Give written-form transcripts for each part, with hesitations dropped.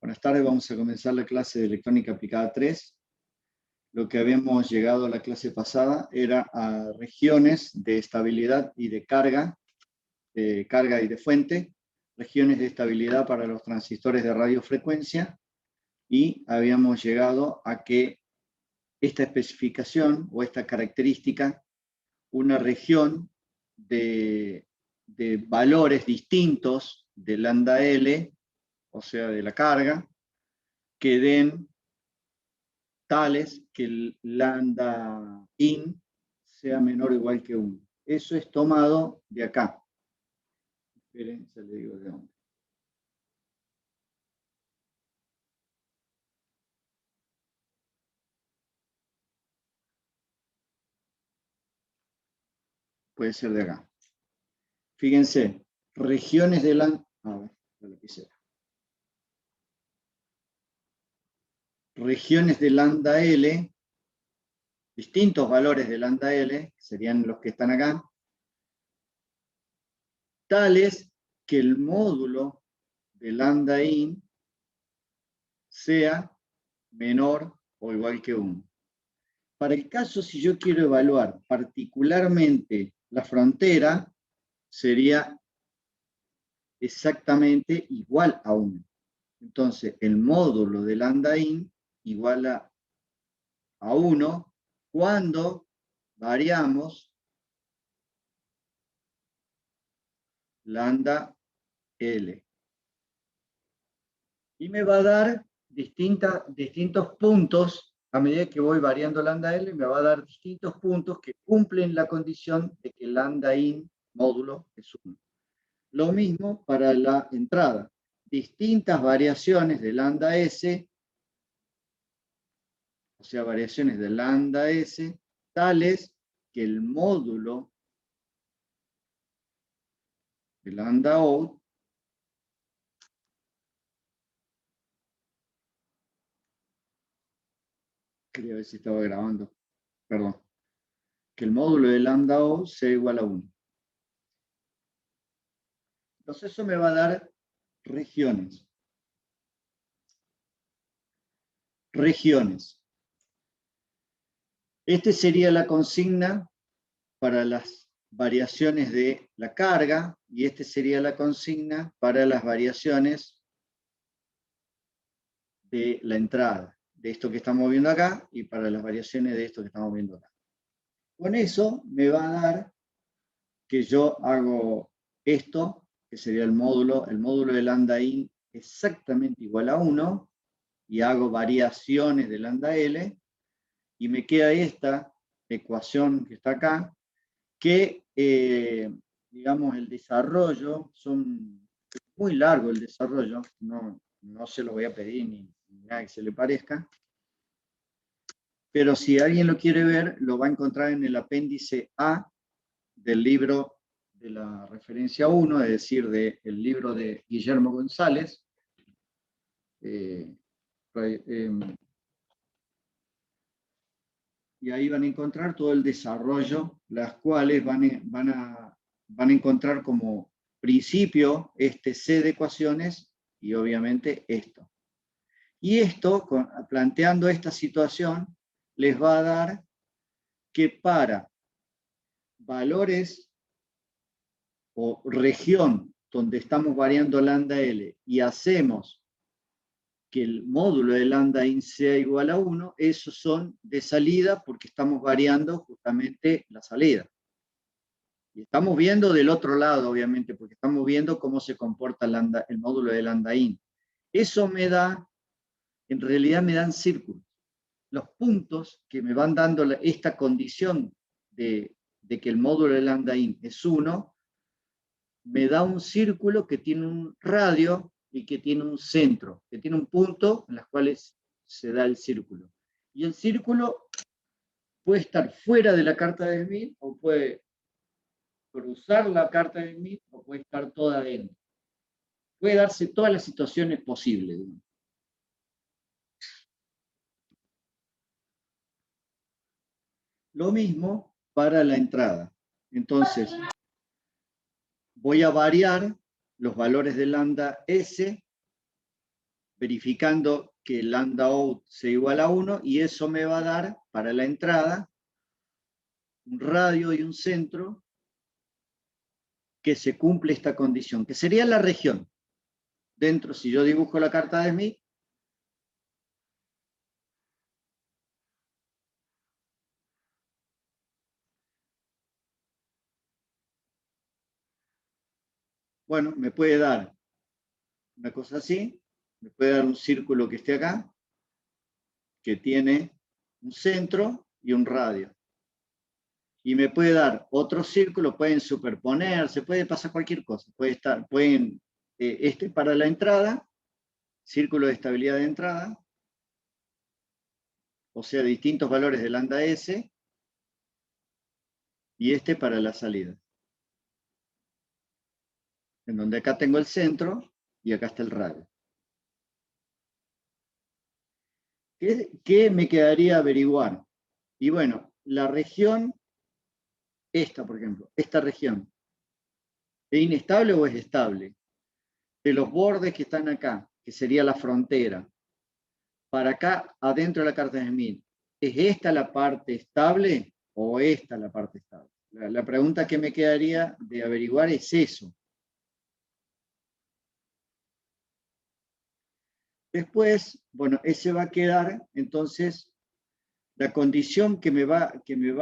Buenas tardes, vamos a comenzar la clase de electrónica aplicada 3. Lo que habíamos llegado a la clase pasada era a regiones de estabilidad y de carga y de fuente, regiones de estabilidad para los transistores de radiofrecuencia, y habíamos llegado a que esta especificación o esta característica, una región de valores distintos de lambda L, o sea, de la carga, que den tales que el lambda in sea menor o igual que 1. Eso es tomado de acá. Esperen, ya le digo de dónde. Puede ser de acá. Fíjense, regiones de lambda... A ver, la lapicera. Regiones de lambda L, distintos valores de lambda L, serían los que están acá, tales que el módulo de lambda in sea menor o igual que 1. Para el caso, si yo quiero evaluar particularmente la frontera, sería exactamente igual a 1. Entonces, el módulo de lambda in igual a 1 cuando variamos lambda L. Y me va a dar distintos puntos, a medida que voy variando lambda L, me va a dar distintos puntos que cumplen la condición de que lambda in módulo es 1. Lo mismo para la entrada. Distintas variaciones de lambda S, o sea, variaciones de lambda S, tales que el módulo de lambda out quería ver si estaba grabando, perdón, que el módulo de lambda O sea igual a 1. Entonces eso me va a dar regiones. Regiones. Esta sería la consigna para las variaciones de la carga y esta sería la consigna para las variaciones de la entrada, de esto que estamos viendo acá y para las variaciones de esto que estamos viendo acá. Con eso me va a dar que yo hago esto, que sería el módulo de lambda in exactamente igual a 1, y hago variaciones de lambda L, y me queda esta ecuación que está acá, que, digamos, el desarrollo, es muy largo el desarrollo, no se lo voy a pedir ni nada que se le parezca, pero si alguien lo quiere ver, lo va a encontrar en el apéndice A del libro de la referencia 1, es decir, del libro de Guillermo González. Y ahí van a encontrar todo el desarrollo, las cuales van a encontrar como principio este C de ecuaciones y obviamente esto. Y esto, planteando esta situación, les va a dar que para valores o región donde estamos variando lambda L y hacemos que el módulo de lambda in sea igual a 1, esos son de salida porque estamos variando justamente la salida. Y estamos viendo del otro lado, obviamente, porque estamos viendo cómo se comporta el módulo de lambda in. Eso me da, en realidad me dan círculos. Los puntos que me van dando esta condición de que el módulo de lambda in es 1, me da un círculo que tiene un radio y que tiene un centro, que tiene un punto en los cuales se da el círculo. Y el círculo puede estar fuera de la carta de Smith o puede cruzar la carta de Smith o puede estar toda adentro. Puede darse todas las situaciones posibles. Lo mismo para la entrada. Entonces, voy a variar los valores de lambda S verificando que lambda out sea igual a 1, y eso me va a dar para la entrada un radio y un centro que se cumple esta condición, que sería la región. Dentro, si yo dibujo la carta de Smith, bueno, me puede dar una cosa así, me puede dar un círculo que esté acá, que tiene un centro y un radio. Y me puede dar otro círculo, pueden superponerse, puede pasar cualquier cosa. Este para la entrada, círculo de estabilidad de entrada, o sea, distintos valores de lambda S, y este para la salida. En donde acá tengo el centro y acá está el radio. ¿Qué me quedaría averiguar? Y bueno, la región, esta por ejemplo, esta región, ¿es inestable o es estable? De los bordes que están acá, que sería la frontera, para acá, adentro de la carta de Smith, ¿es esta la parte estable o esta la parte estable? La pregunta que me quedaría de averiguar es eso. Después, bueno, ese va a quedar, entonces, la condición que me va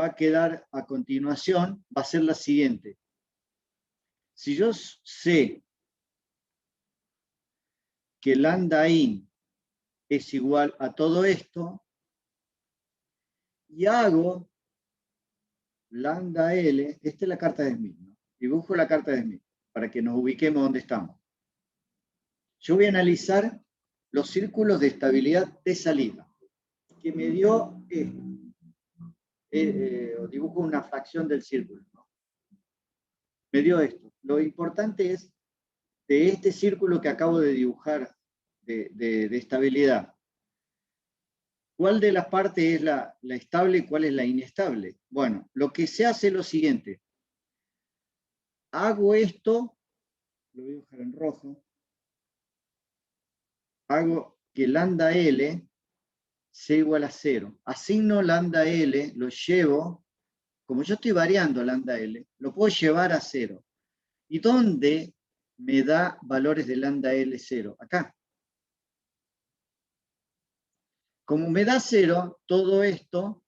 a quedar a continuación va a ser la siguiente. Si yo sé que lambda in es igual a todo esto, y hago lambda L, esta es la carta de Smith, ¿no? Dibujo la carta de Smith, para que nos ubiquemos donde estamos. Yo voy a analizar los círculos de estabilidad de salida, que me dio esto. Dibujo una fracción del círculo, ¿no? Me dio esto. Lo importante es, de este círculo que acabo de dibujar de estabilidad, ¿cuál de las partes es la estable y cuál es la inestable? Bueno, lo que se hace es lo siguiente. Hago esto, lo voy a dibujar en rojo, hago que lambda L sea igual a 0. Asigno lambda L, lo llevo, como yo estoy variando lambda L, lo puedo llevar a 0. ¿Y dónde me da valores de lambda L 0? Acá. Como me da 0, todo esto,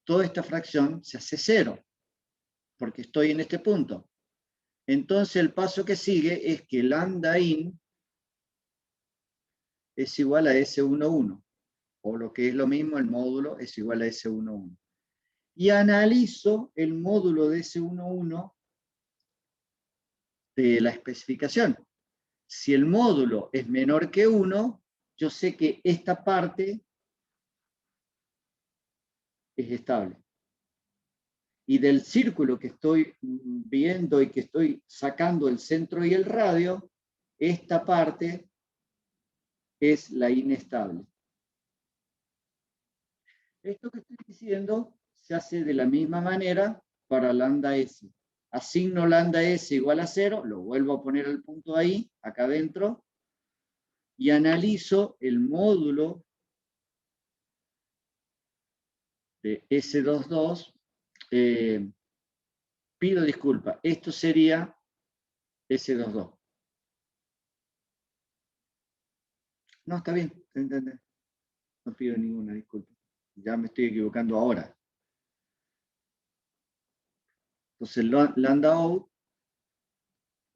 toda esta fracción se hace 0, porque estoy en este punto. Entonces el paso que sigue es que lambda in es igual a S11, o lo que es lo mismo, el módulo es igual a S11. Y analizo el módulo de S11 de la especificación. Si el módulo es menor que 1, yo sé que esta parte es estable. Y del círculo que estoy viendo y que estoy sacando el centro y el radio, esta parte es la inestable. Esto que estoy diciendo se hace de la misma manera para lambda S. Asigno lambda S igual a 0, lo vuelvo a poner el punto ahí, acá adentro, y analizo el módulo de S22. Pido disculpas, esto sería S22. No, está bien, no pido ninguna disculpa. Ya me estoy equivocando ahora. Entonces, lambda out,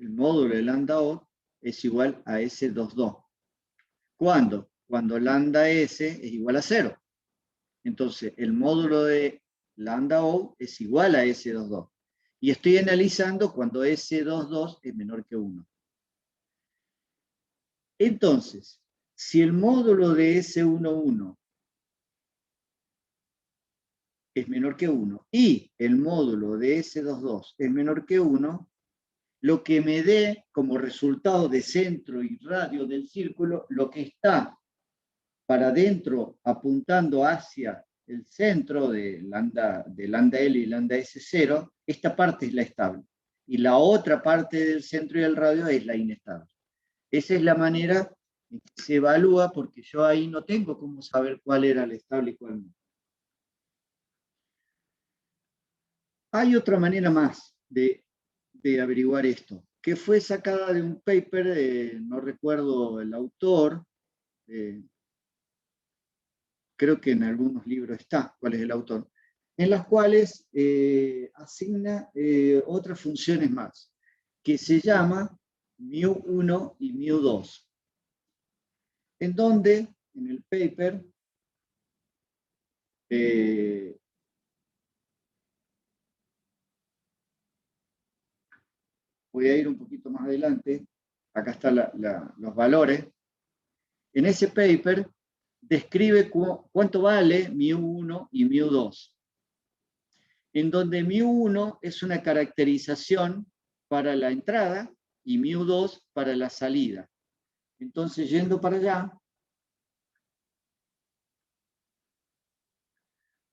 el módulo de lambda out es igual a S22. ¿Cuándo? Cuando lambda S es igual a 0. Entonces, el módulo de lambda out es igual a S22. Y estoy analizando cuando S22 es menor que 1. Entonces, si el módulo de S11 es menor que 1 y el módulo de S22 es menor que 1, lo que me dé como resultado de centro y radio del círculo, lo que está para adentro apuntando hacia el centro de lambda L y lambda S0, esta parte es la estable. Y la otra parte del centro y el radio es la inestable. Esa es la manera se evalúa porque yo ahí no tengo cómo saber cuál era el estable y cuál no. Hay otra manera más de averiguar esto, que fue sacada de un paper, no recuerdo el autor, creo que en algunos libros está cuál es el autor, en las cuales asigna otras funciones más, que se llama μ1 y μ2, en donde en el paper voy a ir un poquito más adelante, acá están los valores. En ese paper describe cuánto vale μ1 y μ2, en donde μ1 es una caracterización para la entrada y μ2 para la salida. Entonces, yendo para allá,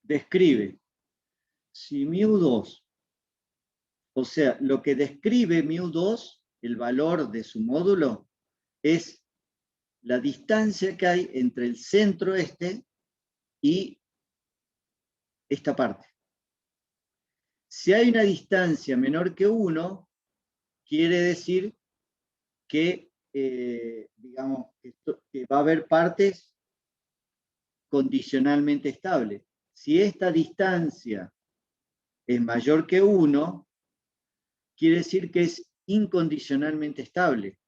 describe si μ2, o sea, lo que describe μ2, el valor de su módulo, es la distancia que hay entre el centro este y esta parte. Si hay una distancia menor que 1, quiere decir que, digamos, que va a haber partes condicionalmente estables. Si esta distancia es mayor que 1, quiere decir que es incondicionalmente estable.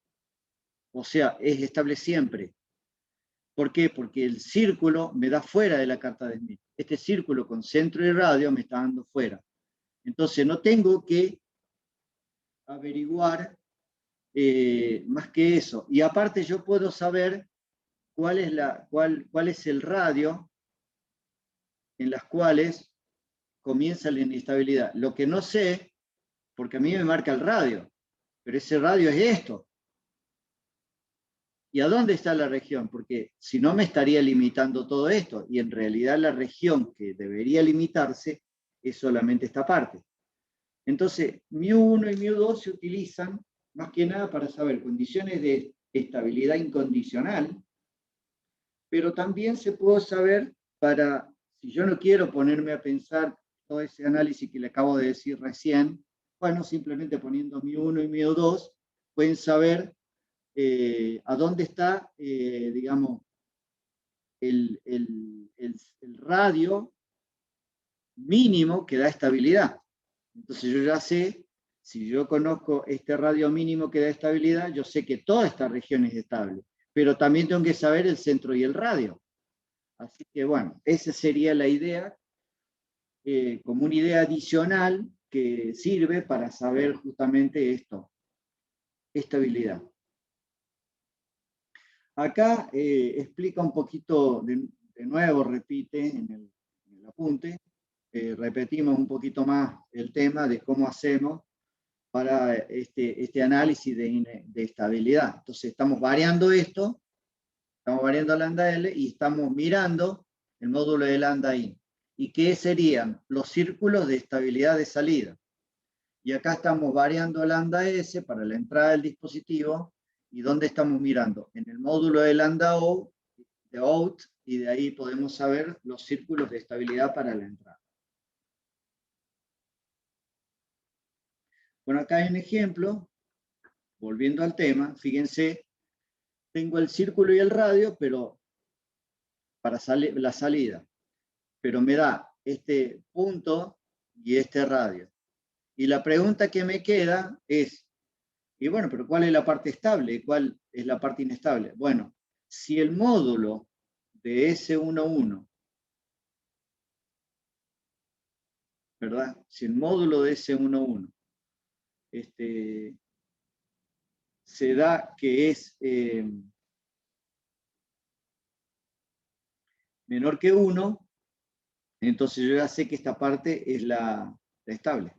O sea, es estable siempre. ¿Por qué? Porque el círculo me da fuera de la carta de Smith. Este círculo con centro y radio me está dando fuera. Entonces no tengo que averiguar más que eso. Y aparte yo puedo saber cuál es el radio en las cuales comienza la inestabilidad. Lo que no sé, porque a mí me marca el radio, pero ese radio es esto. ¿Y a dónde está la región? Porque si no me estaría limitando todo esto, y en realidad la región que debería limitarse es solamente esta parte. Entonces, μ1 y μ2 se utilizan más que nada para saber condiciones de estabilidad incondicional, pero también se puede saber para, si yo no quiero ponerme a pensar todo ese análisis que le acabo de decir recién, bueno, simplemente poniendo μ1 y μ2, pueden saber a dónde está, digamos, el radio mínimo que da estabilidad. Entonces yo ya sé, si yo conozco este radio mínimo que da estabilidad, yo sé que toda esta región es estable, pero también tengo que saber el centro y el radio. Así que bueno, esa sería la idea, como una idea adicional que sirve para saber justamente esto, estabilidad. Acá explica un poquito, de nuevo repite en el apunte, repetimos un poquito más el tema de cómo hacemos para este análisis de estabilidad. Entonces estamos variando esto, estamos variando lambda L y estamos mirando el módulo de lambda I. ¿Y qué serían? Los círculos de estabilidad de salida. Y acá estamos variando lambda S para la entrada del dispositivo. ¿Y dónde estamos mirando? En el módulo de lambda O, de out, y de ahí podemos saber los círculos de estabilidad para la entrada. Bueno, acá hay un ejemplo, volviendo al tema, fíjense, tengo el círculo y el radio, pero para la salida, pero me da este punto y este radio. Y la pregunta que me queda es, y bueno, pero ¿cuál es la parte estable y cuál es la parte inestable? Bueno, si el módulo de S11, ¿verdad? Si el módulo de S11 se da que es menor que 1, entonces yo ya sé que esta parte es la estable.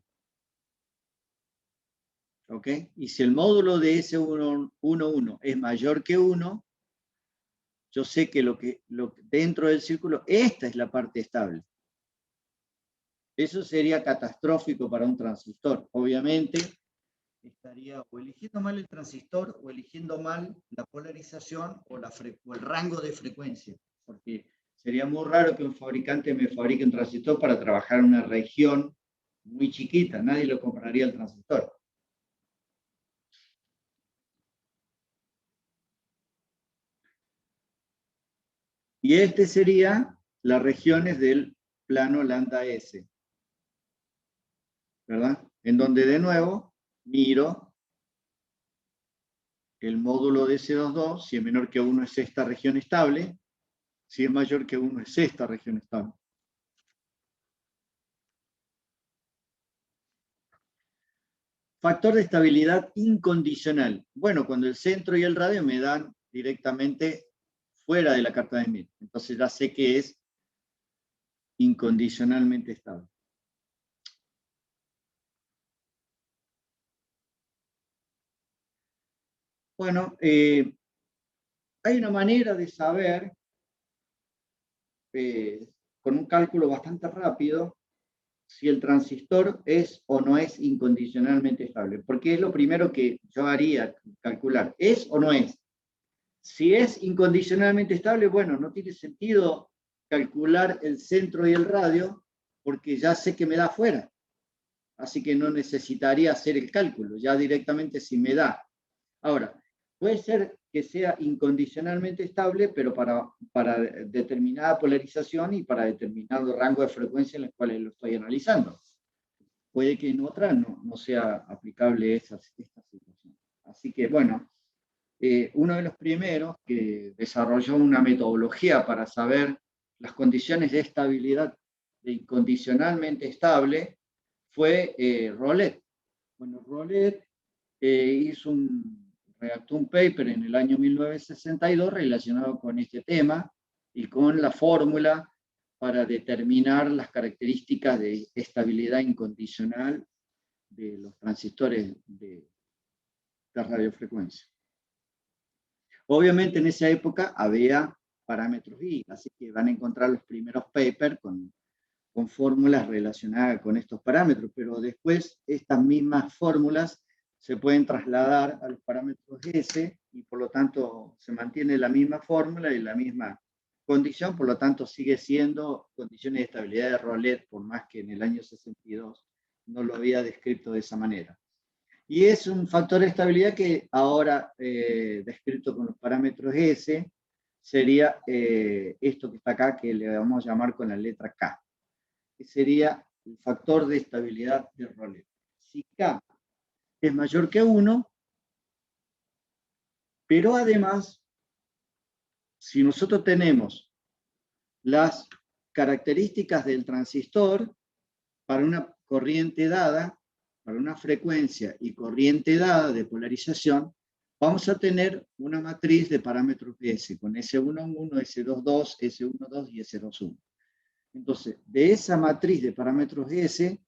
¿Ok? Y si el módulo de S11 es mayor que 1, yo sé que dentro del círculo, esta es la parte estable. Eso sería catastrófico para un transistor. Obviamente, estaría o eligiendo mal el transistor o eligiendo mal la polarización o el rango de frecuencia, porque sería muy raro que un fabricante me fabrique un transistor para trabajar en una región muy chiquita, nadie lo compraría el transistor. Y este sería las regiones del plano lambda S, ¿verdad? En donde de nuevo miro el módulo de S22, si es menor que 1 es esta región estable, si es mayor que 1 es esta región estable. Factor de estabilidad incondicional. Bueno, cuando el centro y el radio me dan directamente fuera de la carta de Smith. Entonces ya sé que es incondicionalmente estable. Bueno, hay una manera de saber, con un cálculo bastante rápido, si el transistor es o no es incondicionalmente estable. Porque es lo primero que yo haría, calcular. ¿Es o no es? Si es incondicionalmente estable, bueno, no tiene sentido calcular el centro y el radio, porque ya sé que me da fuera. Así que no necesitaría hacer el cálculo, ya directamente si me da. Ahora, puede ser que sea incondicionalmente estable, pero para determinada polarización y para determinado rango de frecuencia en los cuales lo estoy analizando. Puede que en otra no sea aplicable esta situación. Así que, bueno, uno de los primeros que desarrolló una metodología para saber las condiciones de estabilidad de incondicionalmente estable fue Rollet. Bueno, Rollet redactó un paper en el año 1962 relacionado con este tema y con la fórmula para determinar las características de estabilidad incondicional de los transistores de radiofrecuencia. Obviamente en esa época había parámetros I, así que van a encontrar los primeros papers con fórmulas relacionadas con estos parámetros, pero después estas mismas fórmulas se pueden trasladar a los parámetros S y por lo tanto se mantiene la misma fórmula y la misma condición, por lo tanto sigue siendo condiciones de estabilidad de Rollet, por más que en el año 62 no lo había descrito de esa manera. Y es un factor de estabilidad que ahora, descrito con los parámetros S, sería esto que está acá, que le vamos a llamar con la letra K, que sería el factor de estabilidad de Rollet. Si K es mayor que 1, pero además, si nosotros tenemos las características del transistor para una corriente dada, para una frecuencia y corriente dada de polarización, vamos a tener una matriz de parámetros S, con S11, S22, S12 y S21. Entonces, de esa matriz de parámetros S,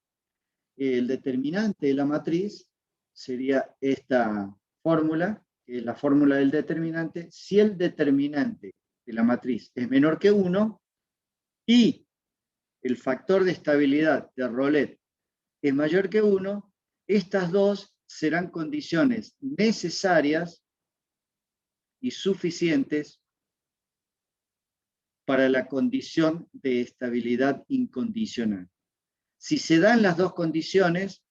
el determinante de la matriz sería esta fórmula, que es la fórmula del determinante. Si el determinante de la matriz es menor que 1 y el factor de estabilidad de Rollet es mayor que 1, estas dos serán condiciones necesarias y suficientes para la condición de estabilidad incondicional. Si se dan las dos condiciones,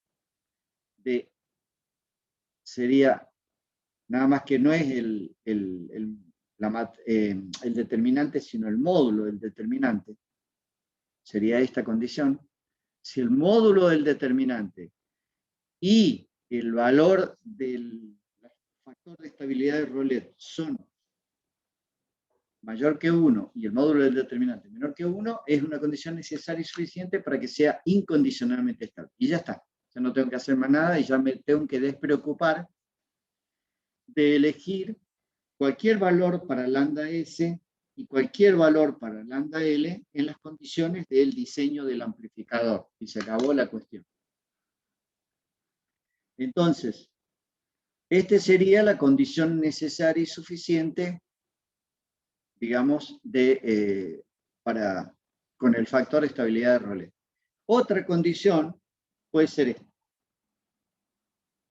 sería nada más que no es el determinante, sino el módulo del determinante. Sería esta condición. Si el módulo del determinante y el valor del factor de estabilidad de Rollet son mayor que 1 y el módulo del determinante menor que 1, es una condición necesaria y suficiente para que sea incondicionalmente estable. Y ya está. Ya no tengo que hacer más nada y ya me tengo que despreocupar de elegir cualquier valor para lambda S y cualquier valor para lambda L en las condiciones del diseño del amplificador. Y se acabó la cuestión. Entonces, esta sería la condición necesaria y suficiente, digamos, con el factor de estabilidad de Rollet. Otra condición puede ser esta,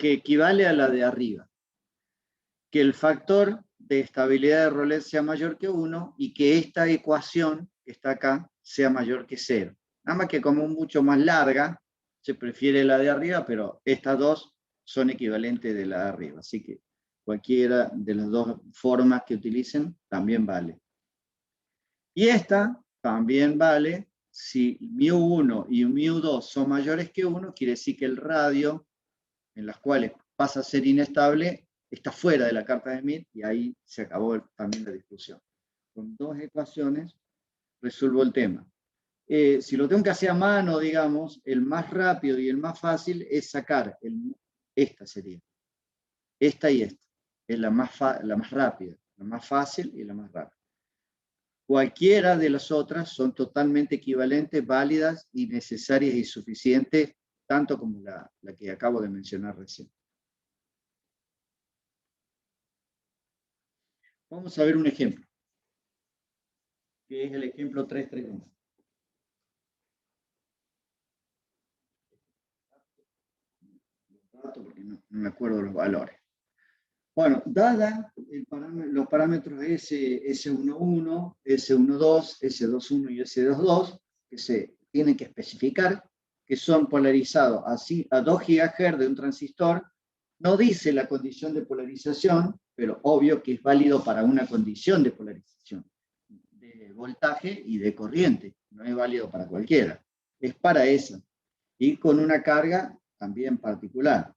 que equivale a la de arriba. Que el factor de estabilidad de Rowlet sea mayor que 1 y que esta ecuación que está acá sea mayor que 0. Nada más que como mucho más larga, se prefiere la de arriba, pero estas dos son equivalentes de la de arriba. Así que cualquiera de las dos formas que utilicen también vale. Y esta también vale si μ1 y μ2 son mayores que 1, quiere decir que el radio en las cuales pasa a ser inestable está fuera de la carta de Smith y ahí se acabó también la discusión. Con dos ecuaciones resuelvo el tema. Si lo tengo que hacer a mano, digamos, el más rápido y el más fácil es sacar, esta sería, esta y esta. Es la más rápida, la más fácil y la más rápida. Cualquiera de las otras son totalmente equivalentes, válidas y necesarias y suficientes, tanto como la que acabo de mencionar recién. Vamos a ver un ejemplo, que es el ejemplo 331. Porque no me acuerdo los valores. Bueno, dada los parámetros S11, S12, S21 y S22, que se tienen que especificar, que son polarizados así a 2 GHz de un transistor, no dice la condición de polarización, pero obvio que es válido para una condición de polarización, de voltaje y de corriente, no es válido para cualquiera, es para esa, y con una carga también particular.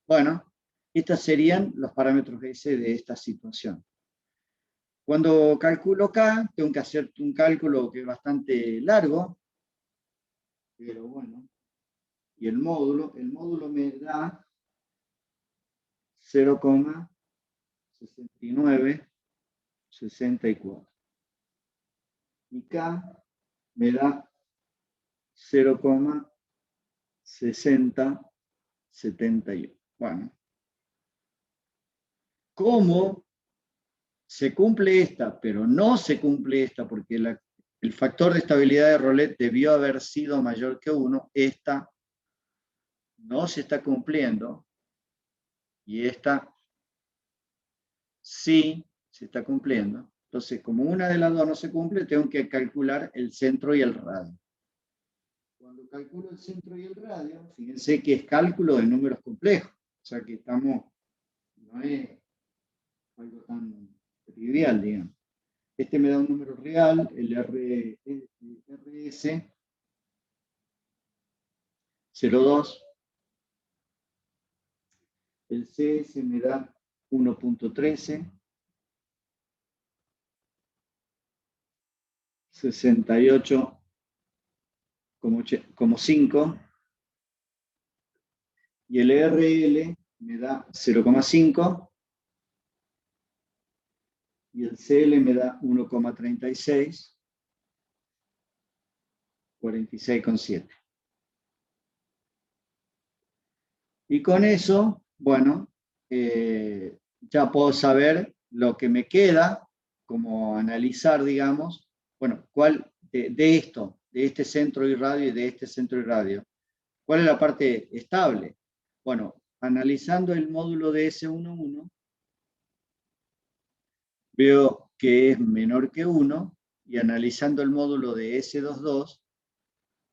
Bueno, estos serían los parámetros S de esta situación. Cuando calculo K, tengo que hacer un cálculo que es bastante largo, pero bueno, y el módulo me da 0,6964. Y K me da 0,6071. Bueno, ¿cómo se cumple esta, pero no se cumple esta porque el factor de estabilidad de Rowlet debió haber sido mayor que 1? Esta no se está cumpliendo y esta sí se está cumpliendo. Entonces, como una de las dos no se cumple, tengo que calcular el centro y el radio. Cuando calculo el centro y el radio, fíjense que es cálculo de números complejos. O sea que no es algo tan trivial, digamos. Este me da un número real, el RS 02. El CS me da 1.13. 68,5. Y el RL me da 0,5. Y el CL me da 1,36. 46,7. Y con eso, bueno, ya puedo saber lo que me queda, como analizar, digamos, bueno, cuál de esto, de este centro y radio y de este centro y radio, ¿cuál es la parte estable? Bueno, analizando el módulo de S11, veo que es menor que 1, y analizando el módulo de S22,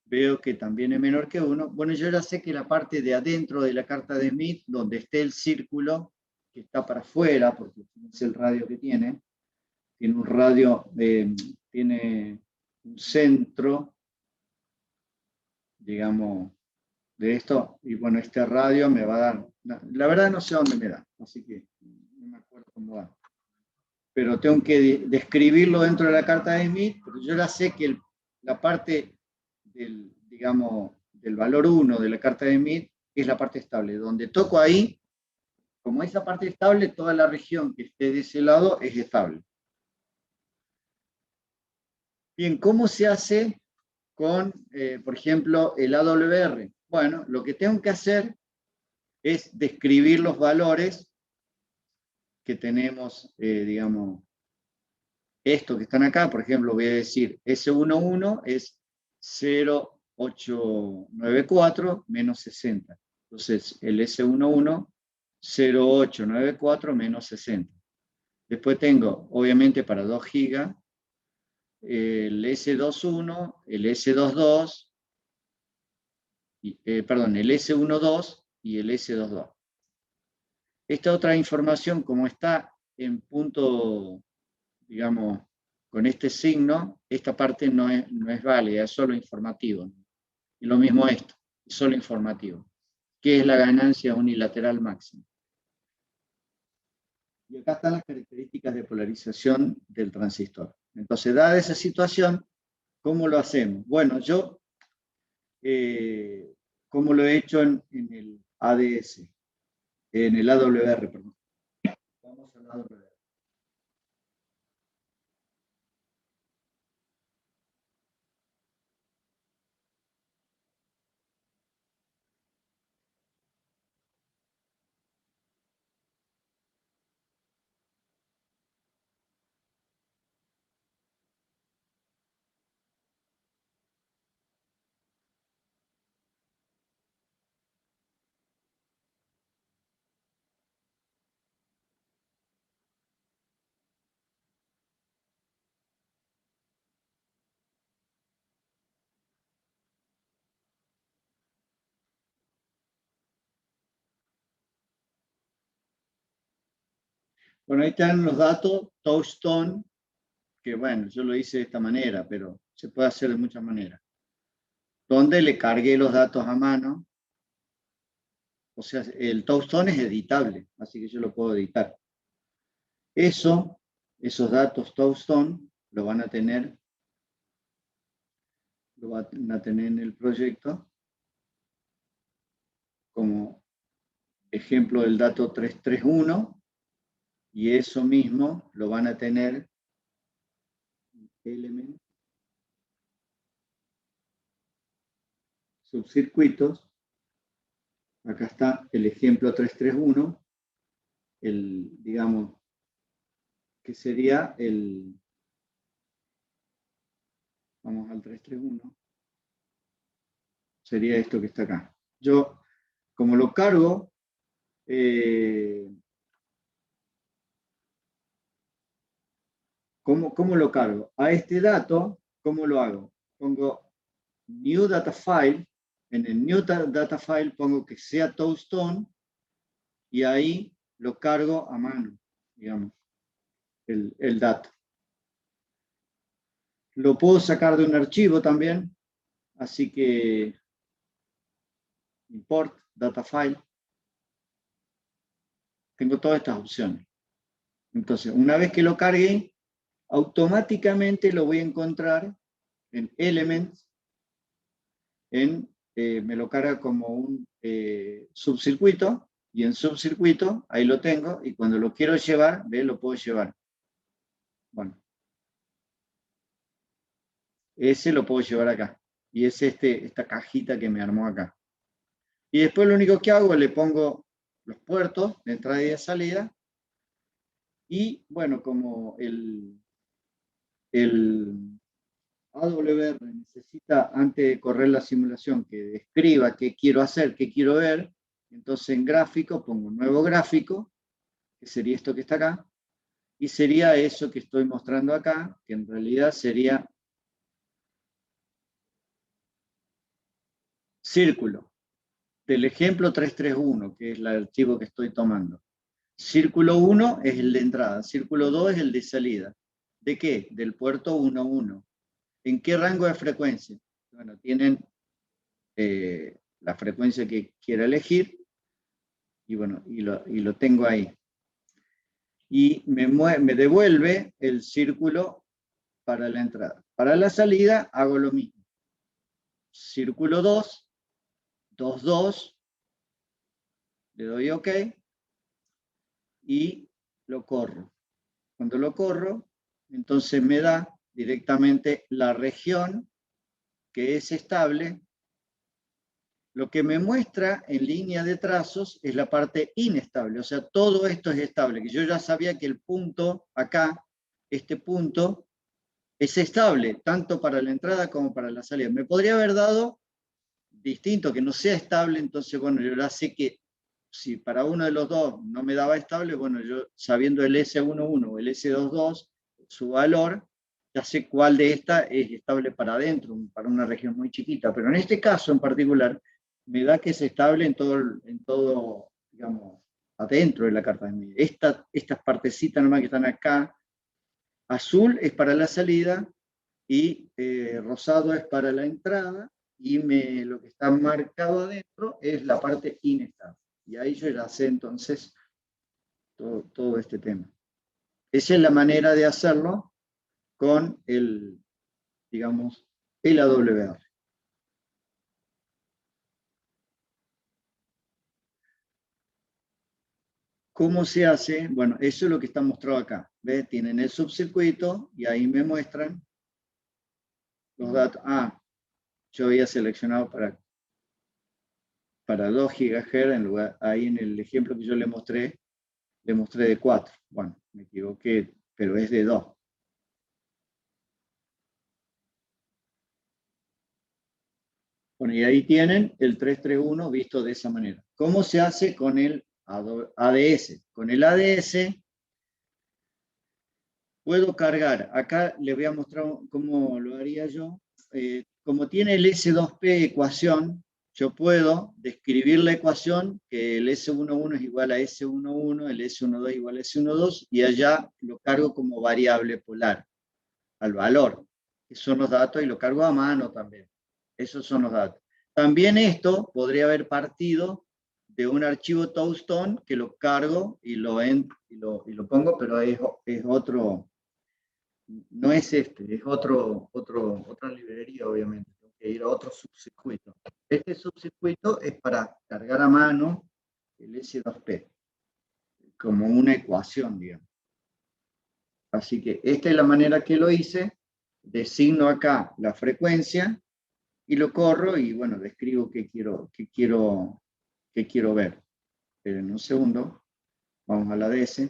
veo que también es menor que 1. Bueno, yo ya sé que la parte de adentro de la carta de Smith, donde esté el círculo, que está para afuera, porque es el radio que tiene un radio, tiene un centro, digamos, de esto, y bueno, este radio me va a dar, la verdad no sé dónde me da, así que no me acuerdo cómo va. Pero tengo que describirlo dentro de la carta de Smith, pero yo ya sé que la parte del, digamos, del valor 1 de la carta de Smith es la parte estable. Donde toco ahí, como esa parte estable, toda la región que esté de ese lado es estable. Bien, ¿cómo se hace con, por ejemplo, el AWR? Bueno, lo que tengo que hacer es describir los valores que tenemos, digamos, estos que están acá. Por ejemplo, voy a decir S11 es 0,894 menos 60. Entonces, el S11 0,894 menos 60. Después tengo, obviamente, para 2 GB, el S21, el S22, perdón, el S12 y el S22. Esta otra información, como está en punto, digamos, con este signo, esta parte no es válida, es solo informativo. Y lo mismo esto, es solo informativo. ¿Qué es la ganancia unilateral máxima? Y acá están las características de polarización del transistor. Entonces, dada esa situación, ¿cómo lo hacemos? Bueno, yo, ¿cómo lo he hecho en el ADS? En el AWR, perdón. Vamos al AWR. Bueno, ahí están los datos, Touchstone, que bueno, yo lo hice de esta manera, pero se puede hacer de muchas maneras. Donde le cargué los datos a mano. O sea, el Touchstone es editable, así que yo lo puedo editar. Esos datos Touchstone lo van a tener en el proyecto como ejemplo del dato 331, y eso mismo lo van a tener element subcircuitos. Acá está el ejemplo 331, digamos, que sería vamos al 331, sería esto que está acá. Yo, como lo cargo, ¿cómo lo cargo? A este dato, ¿cómo lo hago? Pongo new data file, en el new data file pongo que sea Touchstone y ahí lo cargo a mano, digamos, el dato. Lo puedo sacar de un archivo también, así que import data file. Tengo todas estas opciones. Entonces, una vez que lo cargué, automáticamente lo voy a encontrar en Elements, me lo carga como un subcircuito, y en subcircuito, ahí lo tengo, y cuando lo quiero llevar, lo puedo llevar. Bueno, ese lo puedo llevar acá, y es esta cajita que me armó acá. Y después lo único que hago es le pongo los puertos de entrada y de salida, y bueno, como el AWR necesita, antes de correr la simulación, que describa qué quiero hacer, qué quiero ver, entonces en gráfico pongo un nuevo gráfico, que sería esto que está acá, y sería eso que estoy mostrando acá, que en realidad sería círculo, del ejemplo 331, que es el archivo que estoy tomando. Círculo 1 es el de entrada, círculo 2 es el de salida. ¿De qué? Del puerto 1.1. ¿En qué rango de frecuencia? Bueno, tienen la frecuencia que quiera elegir, y bueno, y lo tengo ahí. Y me devuelve el círculo para la entrada. Para la salida hago lo mismo. Círculo 2, 2, le doy OK y lo corro. Cuando lo corro, entonces me da directamente la región que es estable. Lo que me muestra en línea de trazos es la parte inestable, o sea, todo esto es estable, que yo ya sabía que el punto acá, este punto, es estable, tanto para la entrada como para la salida. Me podría haber dado distinto, que no sea estable, entonces, bueno, yo ya sé que si para uno de los dos no me daba estable, bueno, yo sabiendo el S11 o el S22, su valor, ya sé cuál de esta es estable para adentro, para una región muy chiquita. Pero en este caso en particular, me da que es estable en todo digamos, adentro de la carta de media. Estas partecitas nomás que están acá, azul es para la salida y rosado es para la entrada, y lo que está marcado adentro es la parte inestable. Y ahí yo ya sé entonces todo este tema. Esa es la manera de hacerlo con digamos, el AWR. ¿Cómo se hace? Bueno, eso es lo que está mostrado acá. ¿Ves? Tienen el subcircuito y ahí me muestran los datos. Yo había seleccionado para 2 GHz, en lugar, ahí en el ejemplo que yo le mostré de 4. Bueno, me equivoqué, pero es de 2. Bueno, y ahí tienen el 331 visto de esa manera. ¿Cómo se hace con el ADS? Con el ADS puedo cargar. Acá les voy a mostrar cómo lo haría yo. Como tiene el S2P ecuación, yo puedo describir la ecuación que el S11 es igual a S11, el S12 es igual a S12, y allá lo cargo como variable polar, al valor. Esos son los datos, y lo cargo a mano también. Esos son los datos. También esto podría haber partido de un archivo Toastone que lo cargo y lo pongo, pero es otro, no es este, es otra librería, obviamente. Tengo que ir a otro subcircuito. Este subcircuito es para cargar a mano el S2P, como una ecuación, digamos. Así que esta es la manera que lo hice. Designo acá la frecuencia y lo corro y, bueno, describo qué quiero ver. Esperen un segundo. Vamos a la DS.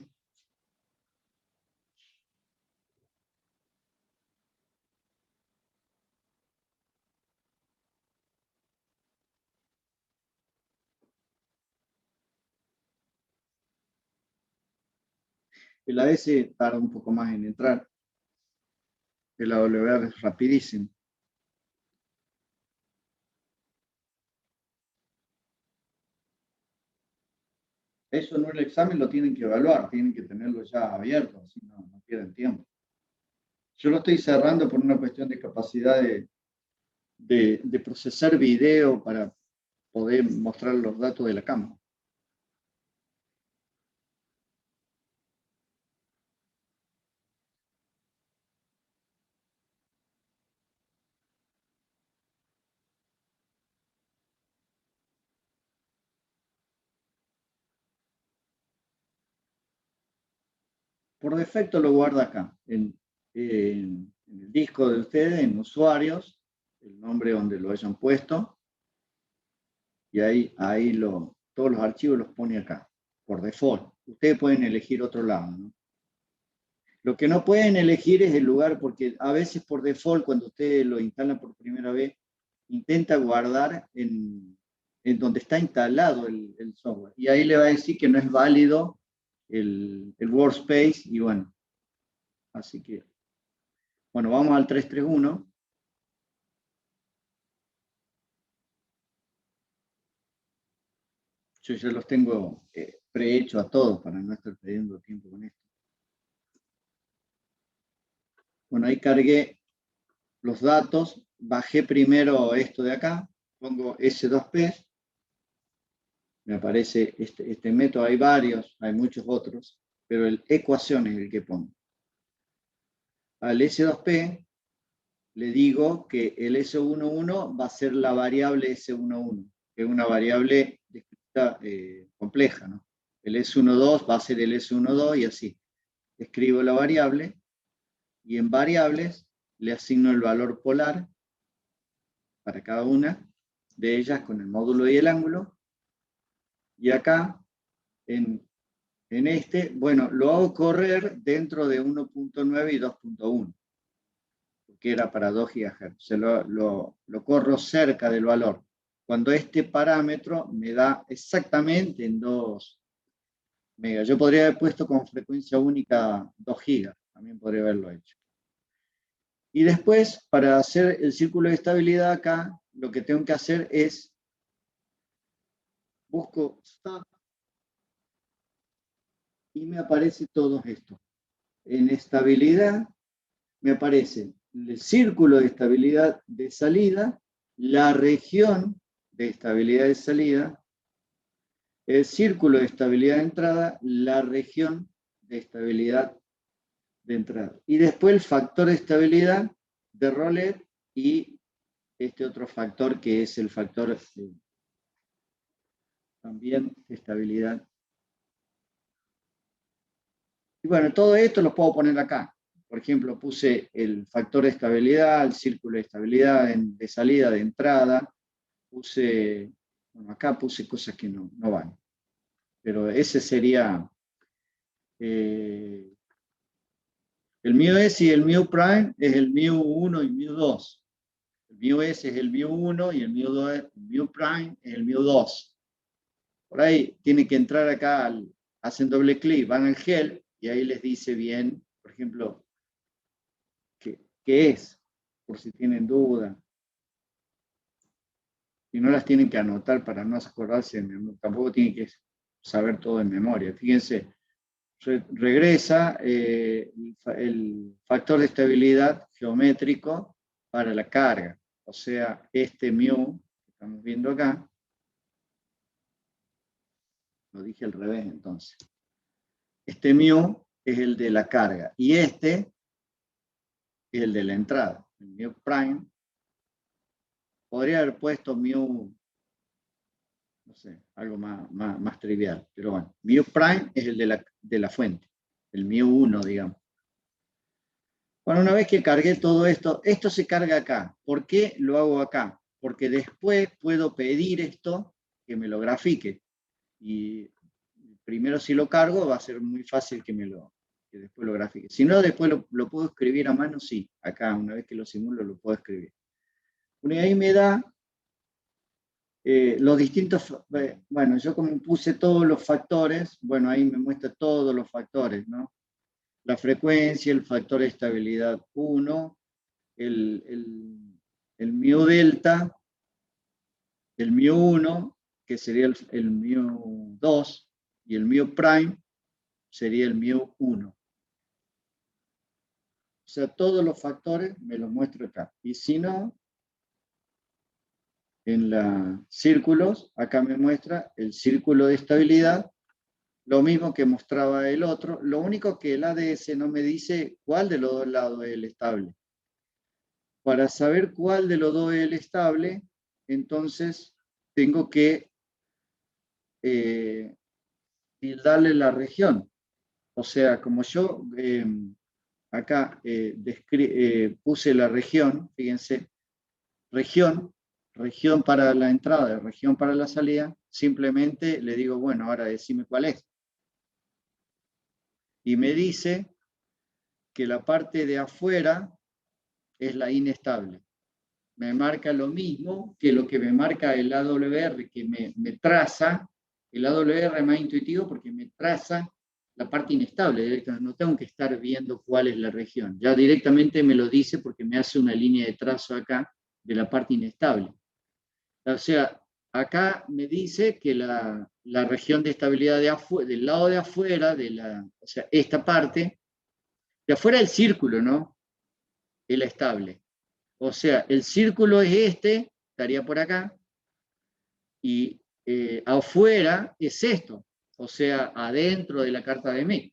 El AS tarda un poco más en entrar. El AWR es rapidísimo. Eso en un examen lo tienen que evaluar, tienen que tenerlo ya abierto, así no pierden tiempo. Yo lo estoy cerrando por una cuestión de capacidad de procesar video para poder mostrar los datos de la cámara. Por defecto lo guarda acá, en el disco de ustedes, en usuarios, el nombre donde lo hayan puesto, y ahí todos los archivos los pone acá, por default. Ustedes pueden elegir otro lado, ¿no? Lo que no pueden elegir es el lugar, porque a veces por default, cuando ustedes lo instalan por primera vez, intenta guardar en donde está instalado el software. Y ahí le va a decir que no es válido el workspace, y bueno, así que, bueno, vamos al 331. Yo ya los tengo prehechos a todos para no estar perdiendo tiempo con esto. Bueno, ahí cargué los datos, bajé primero esto de acá, pongo S2P, me aparece este método, hay varios, hay muchos otros, pero el ecuación es el que pongo. Al S2P le digo que el S11 va a ser la variable S11, que es una variable descrita compleja, ¿no? El S12 va a ser el S12 y así. Escribo la variable y en variables le asigno el valor polar para cada una de ellas con el módulo y el ángulo. Y acá, en este, bueno, lo hago correr dentro de 1.9 y 2.1, porque era para 2 GHz. Lo corro cerca del valor. cuando este parámetro me da exactamente en 2 megas. Yo podría haber puesto con frecuencia única 2 gigas, también podría haberlo hecho. Y después, para hacer el círculo de estabilidad acá, lo que tengo que hacer es, busco stop, y me aparece todo esto. En estabilidad, me aparece el círculo de estabilidad de salida, la región de estabilidad de salida, el círculo de estabilidad de entrada, la región de estabilidad de entrada. Y después el factor de estabilidad de Rowlet y este otro factor que es el factor también de estabilidad. Y bueno, todo esto lo puedo poner acá. Por ejemplo, puse el factor de estabilidad, el círculo de estabilidad de salida, de entrada. Puse, bueno, acá puse cosas que no van. Pero ese sería el μs y el μ prime es el μ1 y μ2. El μs es el μ1 y el μ prime es el μ2. Por ahí tiene que entrar acá, hacen doble clic, van al help y ahí les dice bien, por ejemplo, qué es, por si tienen duda. Y no las tienen que anotar para no acordarse, tampoco tienen que saber todo en memoria. Fíjense, regresa el factor de estabilidad geométrico para la carga. O sea, este μ que estamos viendo acá, lo dije al revés entonces. Este μ es el de la carga y este es el de la entrada. El μ prime, podría haber puesto μ, no sé, algo más trivial, pero bueno, μ prime es el de la fuente, el μ1, digamos. Bueno, una vez que cargué todo esto, esto se carga acá. ¿Por qué lo hago acá? Porque después puedo pedir esto que me lo grafique. Y primero si lo cargo va a ser muy fácil que después lo grafique. Si no, después lo puedo escribir a mano, sí. Acá, una vez que lo simulo, lo puedo escribir. Bueno, y ahí me da los distintos, bueno, yo como puse todos los factores, bueno, ahí me muestra todos los factores, ¿no? La frecuencia, el factor de estabilidad 1, el μ delta, el μ1, que sería el μ2, y el μ prime sería el μ1. O sea, todos los factores me los muestro acá. Y si no, en los círculos, acá me muestra el círculo de estabilidad, lo mismo que mostraba el otro, lo único que el ADS no me dice cuál de los dos lados es el estable. Para saber cuál de los dos es el estable, entonces tengo que darle la región. O sea, como yo acá puse la región, fíjense, región para la entrada, región para la salida, simplemente le digo, bueno, ahora decime cuál es. Y me dice que la parte de afuera es la inestable. Me marca lo mismo que lo que me marca el AWR, que me traza, el AWR es más intuitivo porque me traza la parte inestable, no tengo que estar viendo cuál es la región, ya directamente me lo dice porque me hace una línea de trazo acá de la parte inestable. O sea, acá me dice que la región de estabilidad del lado de afuera, o sea, esta parte, de afuera del círculo, ¿no? Es la estable. O sea, el círculo es este, estaría por acá, y afuera es esto, o sea, adentro de la carta de Mech.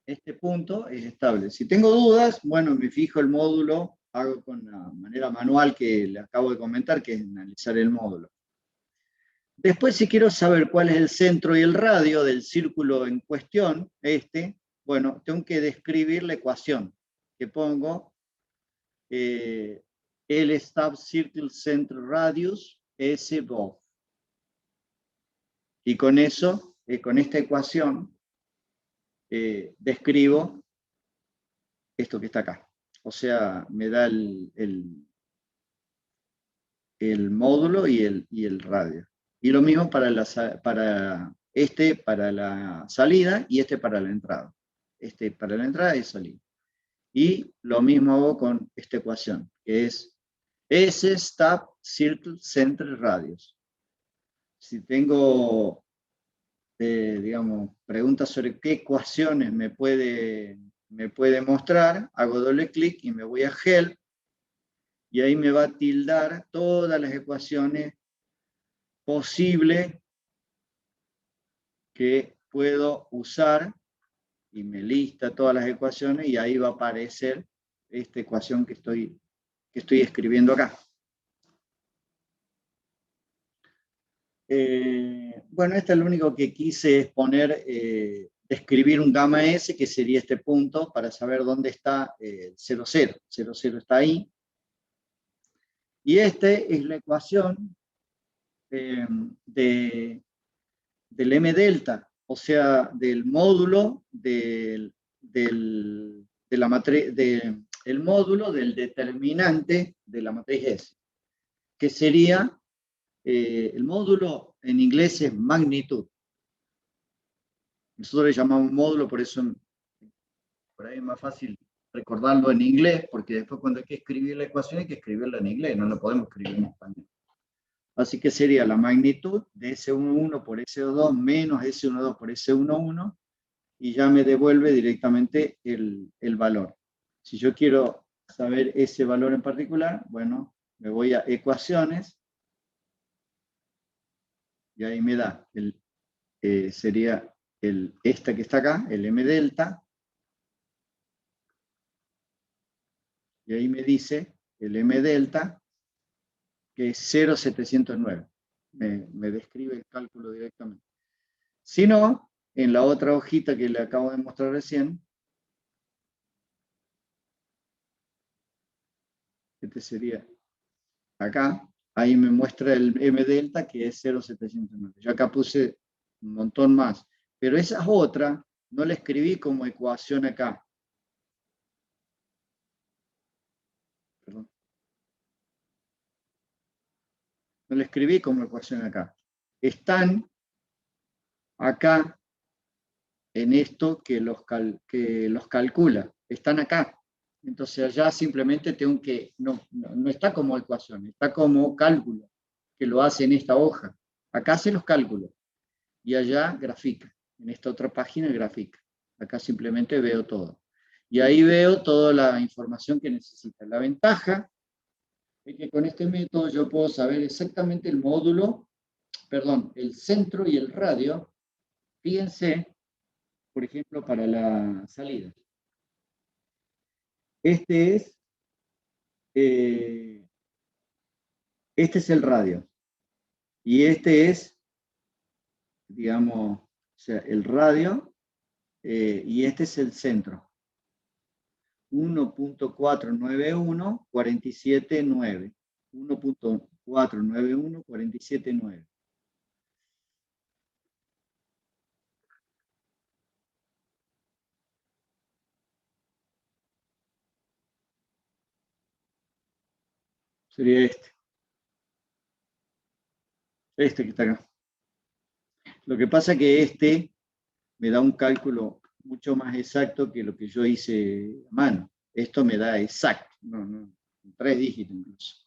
Este punto es estable. Si tengo dudas, bueno, me fijo el módulo, hago con la manera manual que le acabo de comentar, que es analizar el módulo. Después, si quiero saber cuál es el centro y el radio del círculo en cuestión, bueno, tengo que describir la ecuación, que pongo L stop circle center radius S both. Y con eso, con esta ecuación, describo esto que está acá. O sea, me da el módulo y el radio. Y lo mismo para la salida y este para la entrada. Este para la entrada y salida. Y lo mismo hago con esta ecuación, que es S stop circle center radius. Si tengo, digamos, preguntas sobre qué ecuaciones me puede mostrar, hago doble clic y me voy a help, y ahí me va a tildar todas las ecuaciones posibles que puedo usar, y me lista todas las ecuaciones, y ahí va a aparecer esta ecuación que estoy escribiendo acá. Bueno, esto es lo único que quise es poner, describir un gamma S, que sería este punto, para saber dónde está el 0, 0. 0, 0 está ahí. Y esta es la ecuación del M delta, o sea, del módulo el módulo del determinante de la matriz S, que sería, el módulo en inglés es magnitud. Nosotros le llamamos módulo, por eso por ahí es más fácil recordarlo en inglés, porque después cuando hay que escribir la ecuación hay que escribirla en inglés, no lo podemos escribir en español. Así que sería la magnitud de S11 por S2 menos S12 por S11, y ya me devuelve directamente el valor. Si yo quiero saber ese valor en particular, bueno, me voy a ecuaciones, y ahí me da, sería esta que está acá, el M delta, y ahí me dice el M delta, que es 0,709. Me describe el cálculo directamente. Si no, en la otra hojita que le acabo de mostrar recién, este sería acá, ahí me muestra el M delta, que es 0,709. Yo acá puse un montón más, pero esa otra no la escribí como ecuación acá. Perdón. No la escribí como ecuación acá. Están acá en esto que los calcula. Están acá. Entonces allá simplemente tengo que, no está como ecuación, está como cálculo, que lo hace en esta hoja. Acá hace los cálculos y allá grafica. En esta otra página grafica. Acá simplemente veo todo. Y ahí veo toda la información que necesita. La ventaja es que con este método yo puedo saber exactamente el módulo, perdón, el centro y el radio. Fíjense, por ejemplo, para la salida. Este es el radio. Y este es, digamos, o sea, el radio, y este es el centro. 1.491, 47.9. 1.491, 47.9. Sería este. Este que está acá. Lo que pasa es que este me da un cálculo mucho más exacto que lo que yo hice a mano. Esto me da exacto, no, 3 dígitos incluso.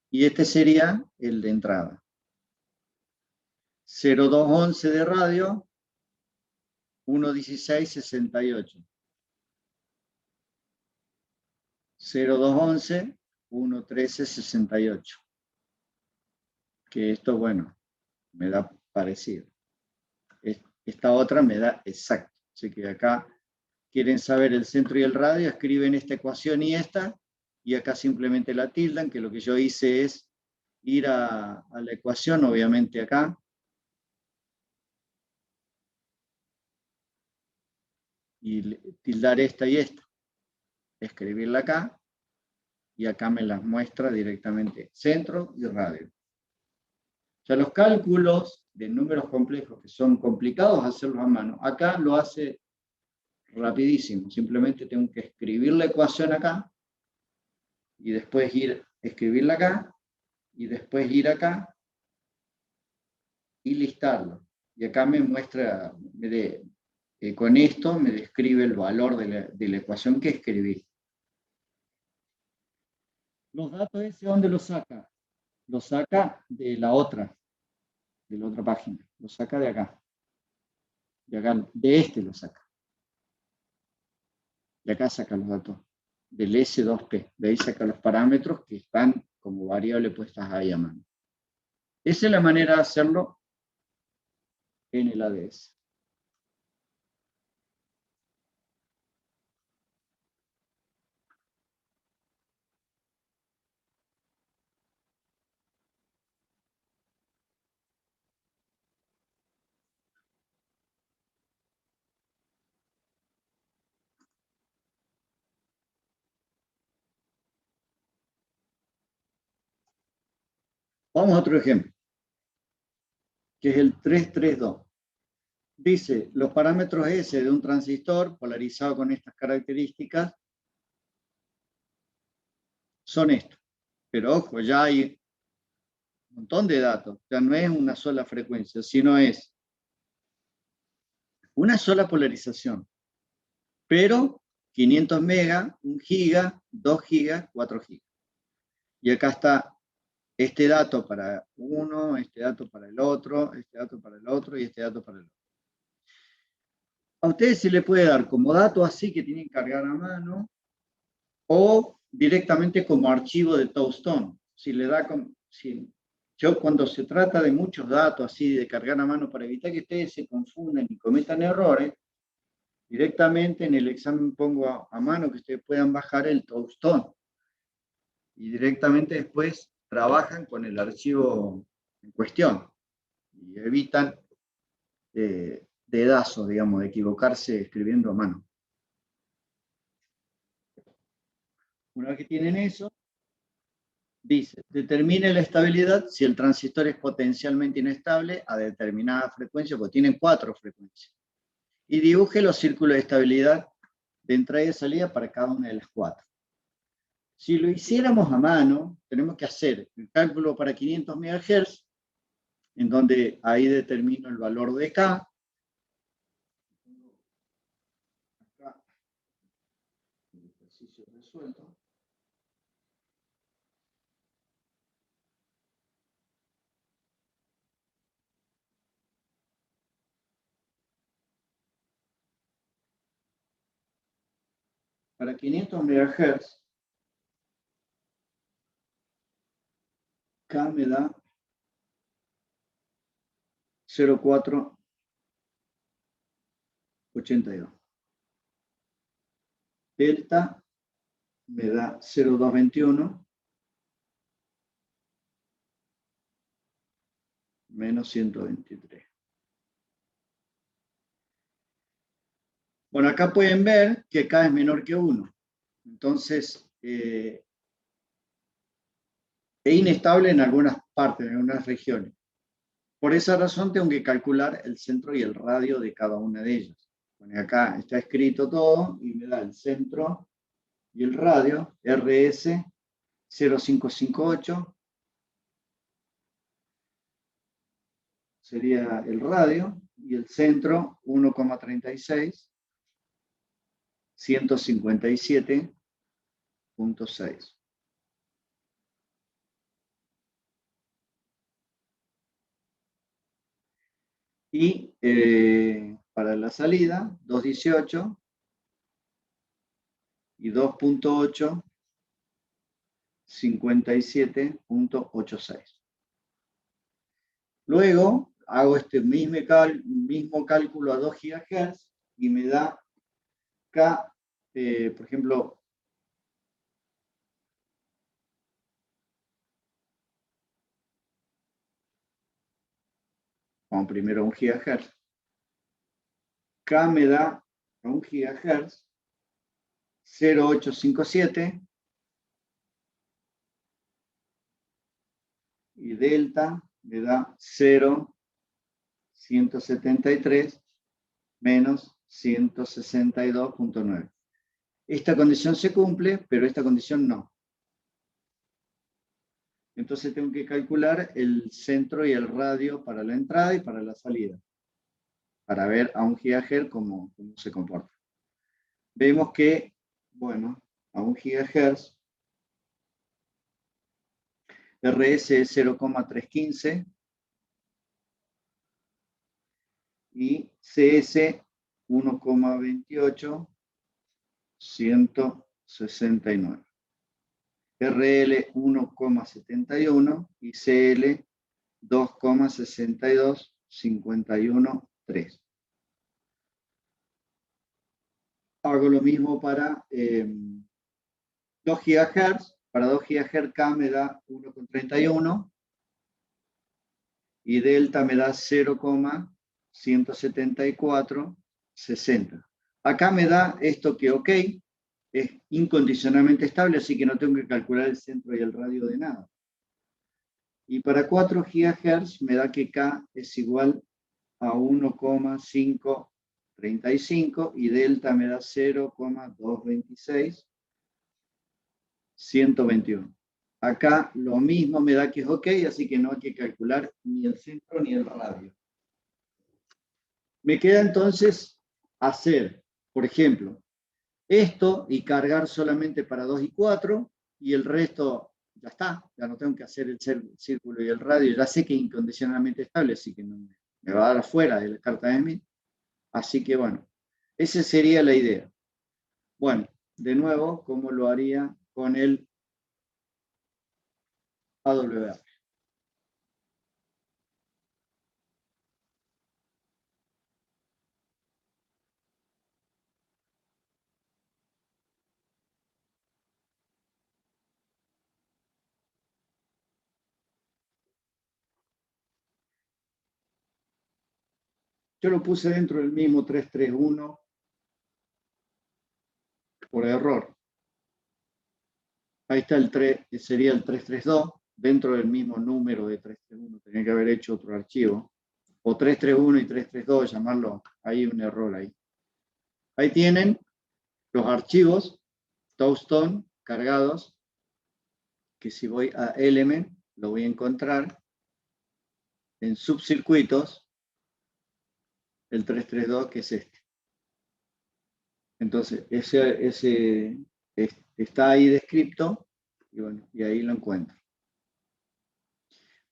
Y este sería el de entrada. 0211 de radio, 11668. 0211, 11368. Que esto, bueno, me da parecido. Esta otra me da exacto. Así que acá quieren saber el centro y el radio, escriben esta ecuación y esta, y acá simplemente la tildan, que lo que yo hice es ir a la ecuación, obviamente acá, y tildar esta y esta, escribirla acá, y acá me las muestra directamente centro y radio. O sea, los cálculos de números complejos, que son complicados hacerlos a mano, acá lo hace rapidísimo. Simplemente tengo que escribir la ecuación acá, y después ir a escribirla acá, y después ir acá y listarlo. Y acá me muestra, con esto me describe el valor de la ecuación que escribí. Los datos ese, ¿dónde los saca? Los saca de la otra página. Los saca de acá. De este lo saca. De acá saca los datos del S2P. De ahí saca los parámetros que están como variable puestas ahí a mano. Esa es la manera de hacerlo en el ADS. Vamos a otro ejemplo, que es el 332. Dice, los parámetros S de un transistor polarizado con estas características son estos. Pero ojo, ya hay un montón de datos. Ya no es una sola frecuencia, sino es una sola polarización. Pero 500 megas, 1 giga, 2 gigas, 4 gigas. Y acá está este dato para uno, este dato para el otro, este dato para el otro y este dato para el otro. A ustedes se les puede dar como dato así que tienen que cargar a mano o directamente como archivo de Toastone. Yo cuando se trata de muchos datos así de cargar a mano para evitar que ustedes se confundan y cometan errores, directamente en el examen pongo a mano que ustedes puedan bajar el Toastone y directamente después trabajan con el archivo en cuestión y evitan dedazos, digamos, de equivocarse escribiendo a mano. Una vez que tienen eso, dice, determine la estabilidad si el transistor es potencialmente inestable a determinada frecuencia, porque tienen 4 frecuencias. Y dibuje los círculos de estabilidad de entrada y de salida para cada una de las 4. Si lo hiciéramos a mano, tenemos que hacer el cálculo para 500 MHz, en donde ahí determino el valor de K. Acá, el ejercicio resuelto. Para 500 MHz, K me da 0,482. Delta me da 0,221 menos 123. Bueno, acá pueden ver que K es menor que 1. Entonces, es inestable en algunas partes, en algunas regiones. Por esa razón tengo que calcular el centro y el radio de cada una de ellas. Bueno, acá está escrito todo y me da el centro y el radio, RS 0558, sería el radio, y el centro 1,36, 157.6. Y para la salida, 218 y 2.8, 57.86. Luego hago este mismo cálculo a 2 GHz y me da K, por ejemplo, vamos primero a 1 GHz. K me da a 1 GHz 0,857 y delta me da 0,173 menos 162.9. Esta condición se cumple, pero esta condición no. Entonces tengo que calcular el centro y el radio para la entrada y para la salida, para ver a 1 GHz cómo se comporta. Vemos que, bueno, a 1 GHz, RS es 0,315 y CS 1,28, 169. RL 1,71 y CL 2,62, 51,3. Hago lo mismo para 2 GHz. Para 2 GHz K me da 1,31 y delta me da 0,174, 60. Acá me da esto que ok, es incondicionalmente estable, así que no tengo que calcular el centro y el radio de nada. Y para 4 GHz me da que K es igual a 1,535 y delta me da 0,226, 121. Acá lo mismo me da que es ok, así que no hay que calcular ni el centro ni el radio. Me queda entonces hacer, por ejemplo, esto y cargar solamente para 2 y 4 y el resto ya está, ya no tengo que hacer el círculo y el radio, ya sé que es incondicionalmente estable, así que no me va a dar afuera de la carta de Smith. Así que bueno, esa sería la idea. Bueno, de nuevo, ¿cómo lo haría con el AWR? Yo lo puse dentro del mismo 331 por error. Ahí está el 3, sería el 332, dentro del mismo número de 331. Tenía que haber hecho otro archivo. O 331 y 332, llamarlo, hay un error ahí. Ahí tienen los archivos Toastone cargados, que si voy a Element, lo voy a encontrar en subcircuitos, el 332, que es este. Entonces, ese está ahí descrito y bueno, y ahí lo encuentro.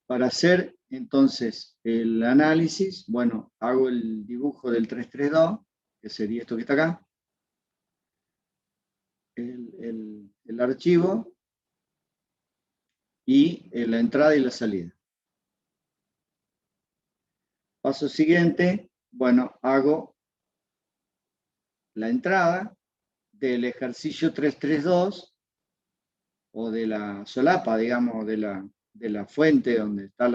Para hacer entonces el análisis, bueno, hago el dibujo del 332, que sería esto que está acá, el archivo y la entrada y la salida. Paso siguiente, bueno, hago la entrada del ejercicio 332 o de la solapa, digamos, de la fuente donde está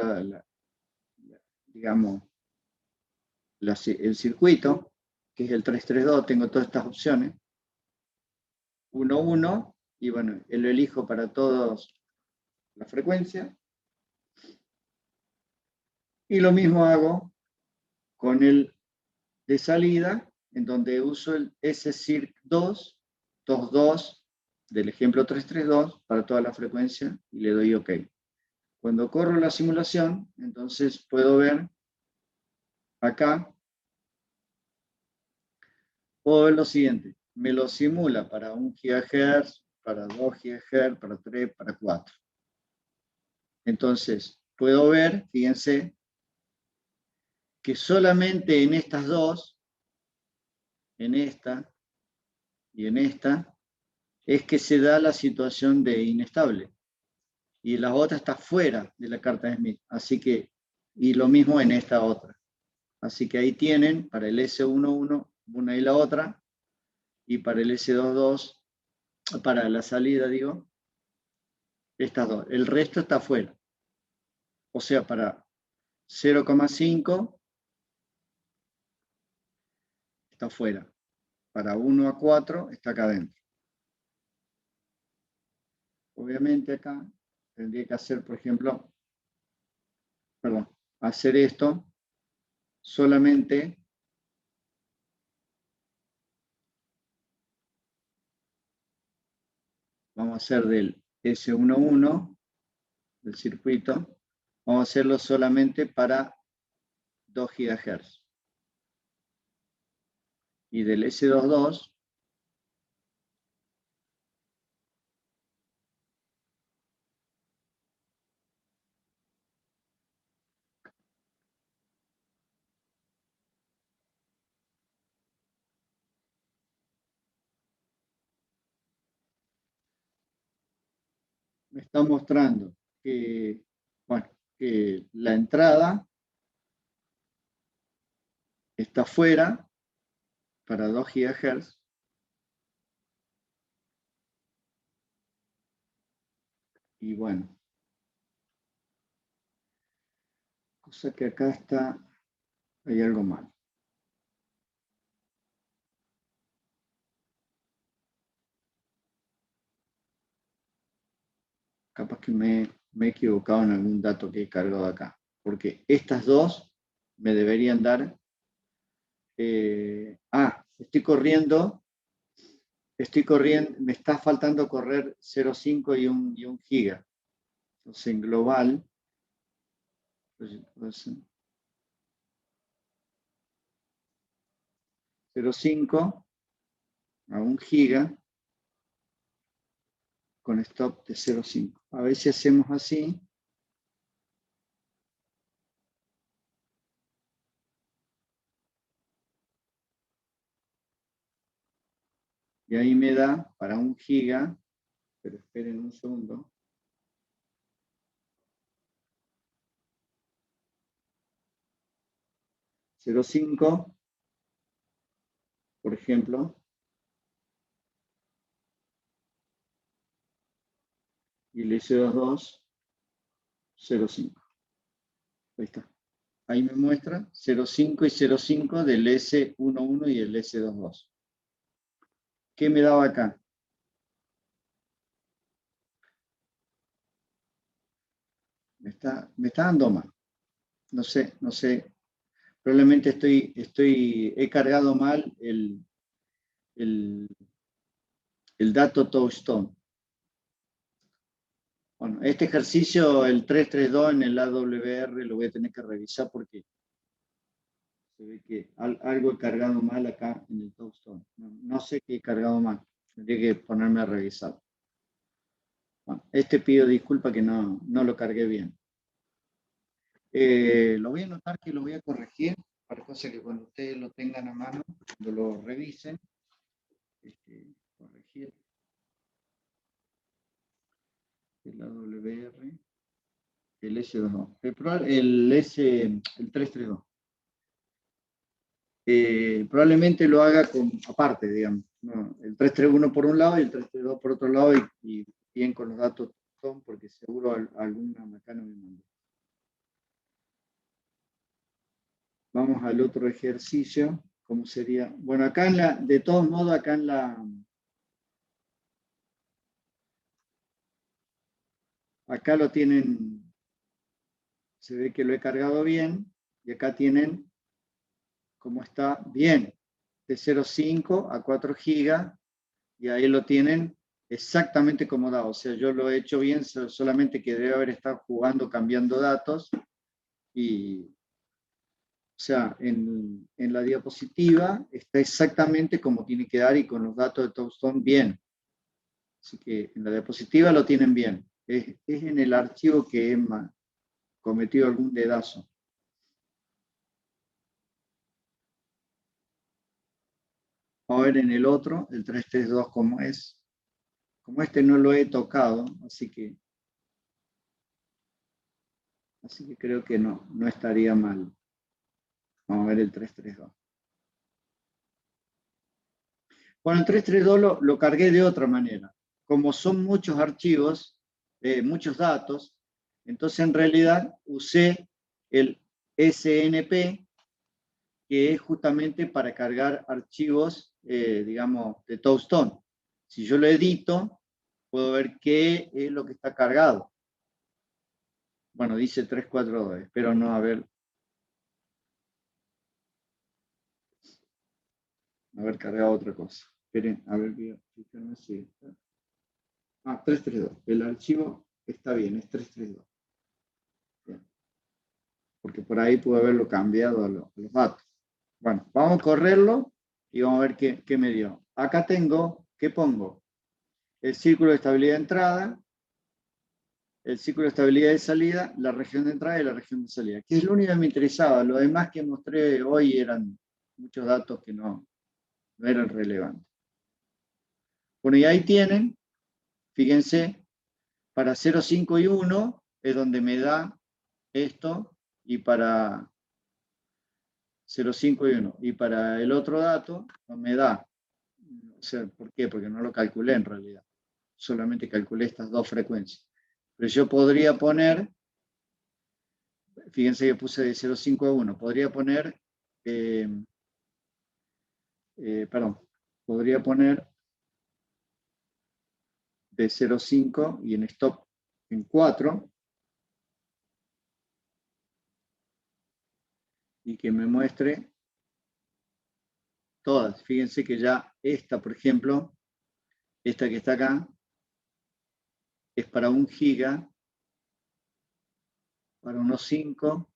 digamos, el circuito, que es el 332, tengo todas estas opciones. 1, 1, y bueno, lo elijo para todas las frecuencias. Y lo mismo hago con el de salida, en donde uso el SCIRC2, 22 del ejemplo 332 para toda la frecuencia y le doy OK. Cuando corro la simulación, entonces puedo ver acá, puedo ver lo siguiente. Me lo simula para 1 GHz, para 2 GHz, para 3, para 4. Entonces, puedo ver, fíjense, que solamente en estas dos, en esta y en esta, es que se da la situación de inestable. Y la otra está fuera de la carta de Smith. Así que, y lo mismo en esta otra. Así que ahí tienen para el S11, una y la otra, y para el S22, para la salida, digo, estas dos. El resto está fuera. O sea, para 0,5 está fuera. Para 1 a 4 está acá adentro. Obviamente acá tendría que hacer, por ejemplo, perdón, hacer esto solamente vamos a hacer del S11 del circuito. Vamos a hacerlo solamente para 2 GHz. Y del S22 me está mostrando que, bueno, que la entrada está fuera para 2 GHz. Y bueno, cosa que acá está, hay algo mal. Capaz que me he equivocado en algún dato que he cargado acá. Porque estas dos me deberían dar... estoy corriendo, me está faltando correr 0,5 y un giga. Entonces en global, pues, 0,5 a 1 giga con stop de 0,5. A ver si hacemos así. Y ahí me da para 1 giga, pero esperen un segundo. 0,5, por ejemplo, y el S22, 0,5. Ahí está. Ahí me muestra 0,5 y 0,5 del S11 y el S22. ¿Qué me daba acá? Me está dando mal. No sé. Probablemente he cargado mal el dato touchstone. Bueno, este ejercicio, el 332 en el AWR, lo voy a tener que revisar porque se ve que algo he cargado mal acá en el touchstone. No sé qué he cargado mal. Tendría que ponerme a revisar. Bueno, pido disculpa que no lo cargué bien. Lo voy a anotar, que lo voy a corregir, para cosa que cuando ustedes lo tengan a mano, cuando lo revisen, corregir el AWR, el S22, el 332. Probablemente lo haga aparte, digamos, ¿no? El 331 por un lado y el 332 por otro lado, y bien con los datos son, porque seguro alguna acá no me mandó. Vamos al otro ejercicio. ¿Cómo sería? Bueno, acá de todos modos, acá acá lo tienen, se ve que lo he cargado bien, y acá tienen cómo está bien, de 0,5 a 4 gigas, y ahí lo tienen exactamente como da. O sea, yo lo he hecho bien, solamente que debe haber estado jugando, cambiando datos, y, o sea, en la diapositiva está exactamente como tiene que dar y con los datos de Touchstone bien. Así que en la diapositiva lo tienen bien. Es en el archivo que he cometido algún dedazo. Vamos a ver en el otro, el 332, cómo es. Como este no lo he tocado, así que creo que no estaría mal. Vamos a ver el 332. Bueno, el 332 lo cargué de otra manera. Como son muchos archivos, muchos datos, entonces en realidad usé el SNP, que es justamente para cargar archivos, digamos, de Touchstone. Si yo lo edito, puedo ver qué es lo que está cargado. Bueno, dice 342, espero no haber cargado otra cosa. Esperen, a ver, fijarme si está. 332. El archivo está bien, es 332. porque por ahí pude haberlo cambiado a los datos. Bueno, vamos a correrlo y vamos a ver qué me dio. Acá tengo, ¿qué pongo? El círculo de estabilidad de entrada, el círculo de estabilidad de salida, la región de entrada y la región de salida, que es lo único que me interesaba. Lo demás que mostré hoy eran muchos datos que no eran relevantes. Bueno, y ahí tienen, fíjense, para 0, 5 y 1 es donde me da esto, y para 0, 5 y 1. Y para el otro dato no me da. O sea, ¿por qué? Porque no lo calculé en realidad. Solamente calculé estas dos frecuencias. Pero yo podría poner, fíjense que puse de 0,5 a 1, podría poner, podría poner de 0,5 y en stop en 4, y que me muestre todas. Fíjense que ya esta, por ejemplo, esta que está acá, es para 1 giga, para unos 5,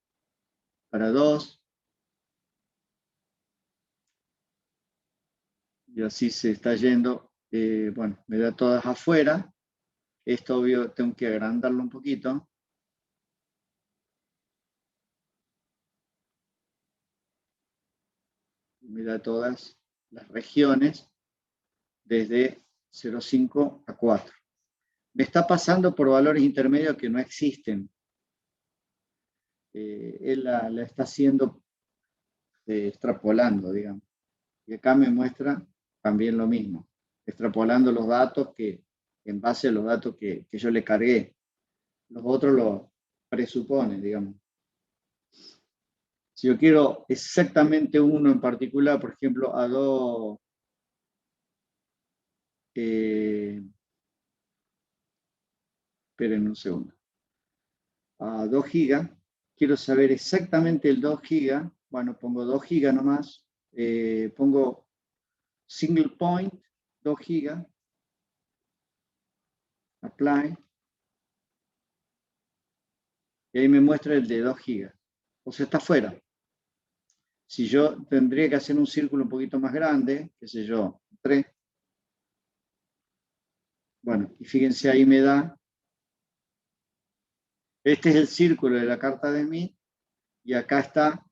para 2, y así se está yendo. Bueno, me da todas afuera. Esto obvio tengo que agrandarlo un poquito. Me da todas las regiones desde 0,5 a 4. Me está pasando por valores intermedios que no existen. Él la está haciendo extrapolando, digamos. Y acá me muestra también lo mismo, extrapolando los datos en base a los datos que yo le cargué. Los otros lo presuponen, digamos. Si yo quiero exactamente uno en particular, por ejemplo, a 2, esperen un segundo, a 2 gigas, quiero saber exactamente el 2 gigas, bueno, pongo 2 gigas nomás, pongo single point, 2 gigas, apply, y ahí me muestra el de 2 gigas. O sea, está fuera. Si yo tendría que hacer un círculo un poquito más grande, qué sé yo, 3. Bueno, y fíjense, ahí me da, este es el círculo de la carta de Smith, y acá está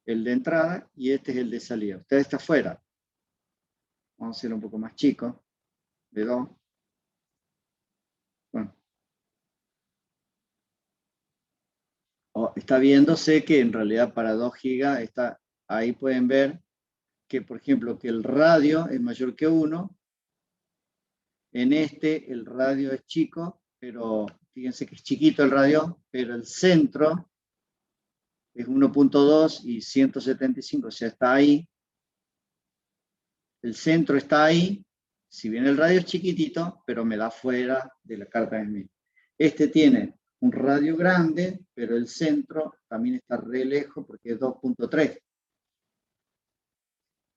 el de entrada, y este es el de salida. Usted está fuera. Vamos a hacerlo un poco más chico, de 2. Bueno, está viéndose que en realidad para 2 gigas está, ahí pueden ver que, por ejemplo, que el radio es mayor que 1. En este el radio es chico, pero fíjense que es chiquito el radio, pero el centro es 1.2 y 175, o sea, está ahí. El centro está ahí, si bien el radio es chiquitito, pero me da fuera de la carta de Smith. Este tiene un radio grande, pero el centro también está re lejos porque es 2.3.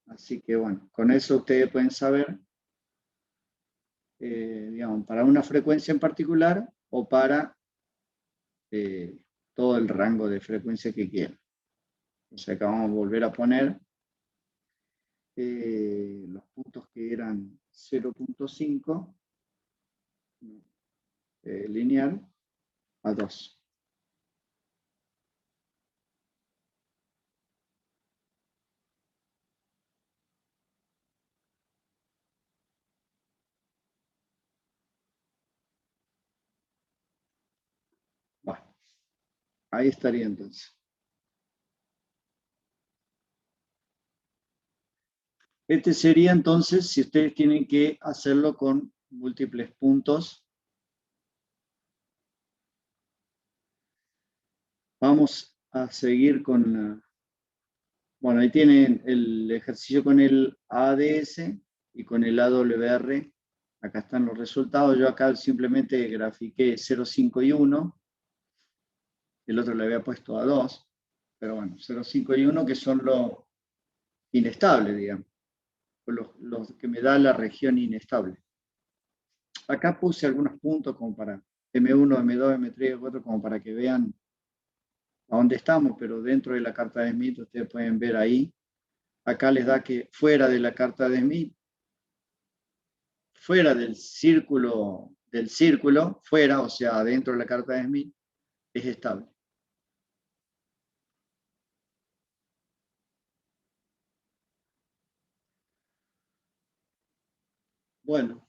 Así que bueno, con eso ustedes pueden saber, digamos, para una frecuencia en particular o para todo el rango de frecuencia que quieran. O sea, acá vamos a volver a poner los puntos que eran 0.5 lineal a 2. Bueno, ahí estaría entonces. Este sería entonces, si ustedes tienen que hacerlo con múltiples puntos. Vamos a seguir con, bueno, ahí tienen el ejercicio con el ADS y con el AWR. Acá están los resultados. Yo acá simplemente grafiqué 0, 5 y 1. El otro le había puesto a 2. Pero bueno, 0, 5 y 1 que son los inestables, digamos. Los que me da la región inestable. Acá puse algunos puntos como para M1, M2, M3, M4, como para que vean a donde estamos, pero dentro de la carta de Smith, ustedes pueden ver ahí, acá les da que fuera de la carta de Smith, fuera del círculo, fuera, o sea, dentro de la carta de Smith, es estable. Bueno,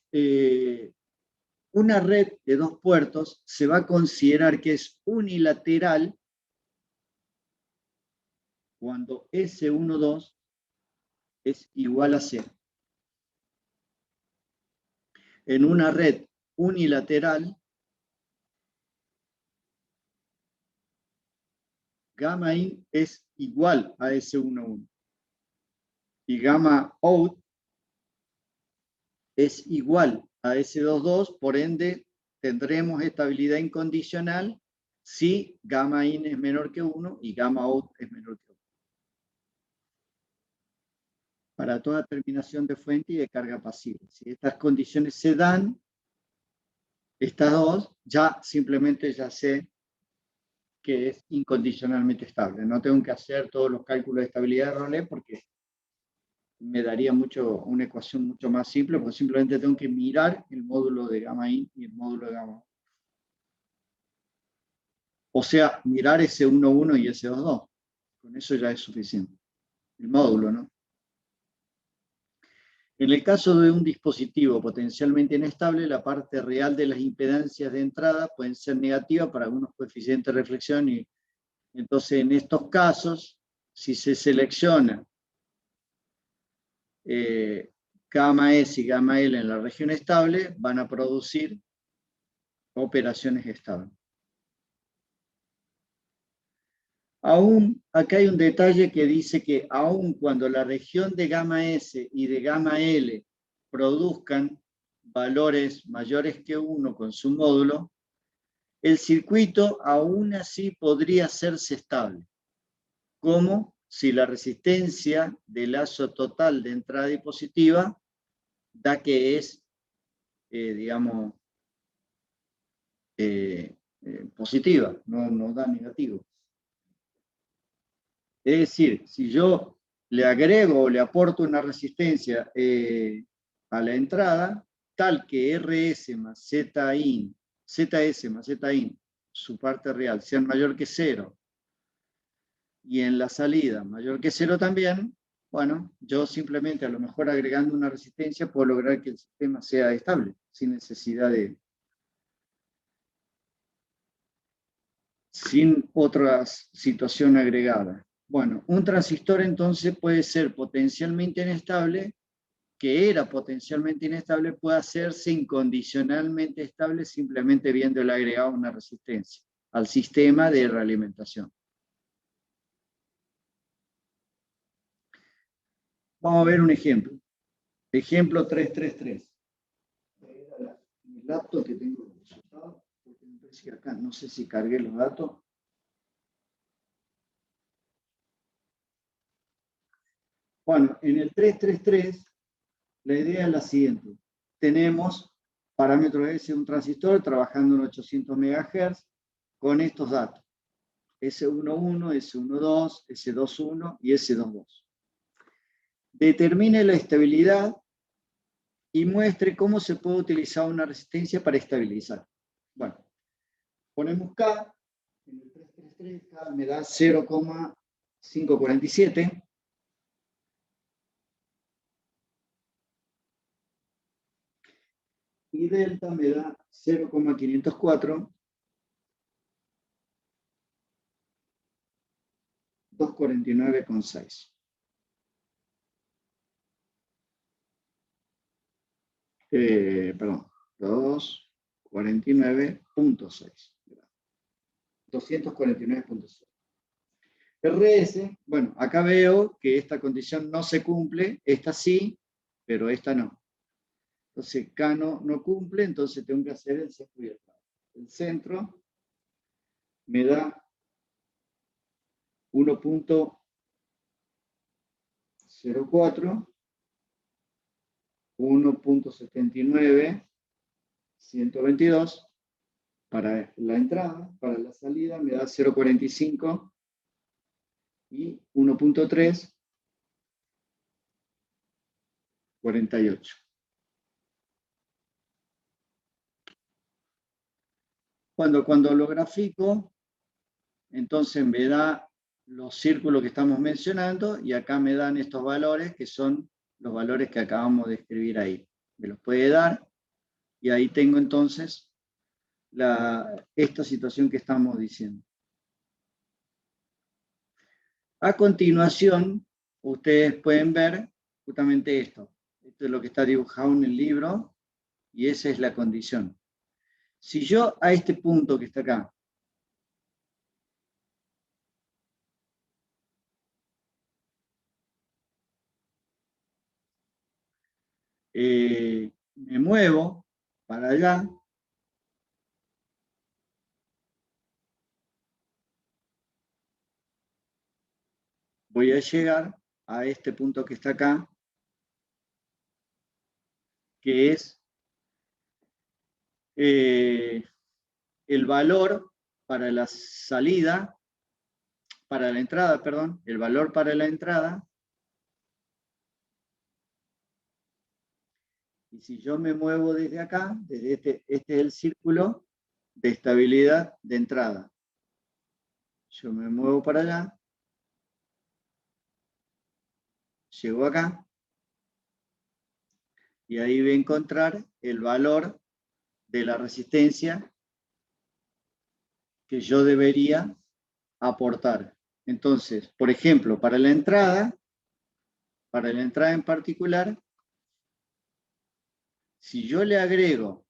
una red de 2 puertos se va a considerar que es unilateral cuando S12 es igual a 0. En una red unilateral, gamma in es igual a S11 y gamma out es igual a S22, por ende tendremos estabilidad incondicional si gamma in es menor que 1 y gamma out es menor que 1. Para toda terminación de fuente y de carga pasiva. Si estas condiciones se dan, estas dos, ya simplemente ya sé que es incondicionalmente estable. No tengo que hacer todos los cálculos de estabilidad de Rollet porque me daría una ecuación mucho más simple, porque simplemente tengo que mirar el módulo de gamma in y el módulo de gamma out. O sea, mirar ese 1,1 y ese 2,2. Con eso ya es suficiente. El módulo, ¿no? En el caso de un dispositivo potencialmente inestable, la parte real de las impedancias de entrada pueden ser negativas para algunos coeficientes de reflexión y entonces en estos casos, si se selecciona gamma S y gamma L en la región estable, van a producir operaciones estables. Aún, acá hay un detalle que dice que aún cuando la región de gamma S y de gamma L produzcan valores mayores que 1 con su módulo, el circuito aún así podría hacerse estable, como si la resistencia del lazo total de entrada y positiva da que es, digamos, positiva, no da negativo. Es decir, si yo le agrego o le aporto una resistencia a la entrada, tal que RS más ZIN, ZS más ZIN, su parte real, sean mayor que 0, y en la salida mayor que 0 también, bueno, yo simplemente a lo mejor agregando una resistencia puedo lograr que el sistema sea estable, sin necesidad de... sin otra situación agregada. Bueno, un transistor entonces puede ser potencialmente inestable, que era potencialmente inestable, puede hacerse incondicionalmente estable simplemente viéndole agregado una resistencia al sistema de realimentación. Vamos a ver un ejemplo. Ejemplo 333. Mi laptop que tengo los resultados, porque me parece que acá no sé si cargué los datos. Bueno, en el 333 la idea es la siguiente. Tenemos parámetros S de un transistor trabajando en 800 MHz con estos datos. S11, S12, S21 y S22. Determine la estabilidad y muestre cómo se puede utilizar una resistencia para estabilizar. Bueno, ponemos K, en el 333, K me da 0,547. Y delta me da 0,504, 249,6. Perdón, 249,6. 249,6. RS, bueno, acá veo que esta condición no se cumple, esta sí, pero esta no. Entonces K no cumple, entonces tengo que hacer el centro y el lado. El centro me da 1.04, 1.79, 122, Para la entrada, para la salida me da 0,45 y 1,3, 48. Cuando lo grafico, entonces me da los círculos que estamos mencionando y acá me dan estos valores que son los valores que acabamos de escribir ahí. Me los puede dar y ahí tengo entonces esta situación que estamos diciendo. A continuación, ustedes pueden ver justamente esto. Esto es lo que está dibujado en el libro y esa es la condición. Si yo a este punto que está acá, me muevo para allá, voy a llegar a este punto que está acá, que es el valor para la salida, para la entrada, perdón, el valor para la entrada. Y si yo me muevo desde acá, desde este es el círculo de estabilidad de entrada. Yo me muevo para allá, llego acá, y ahí voy a encontrar el valor de la resistencia que yo debería aportar. Entonces, por ejemplo, para la entrada en particular, si yo le agrego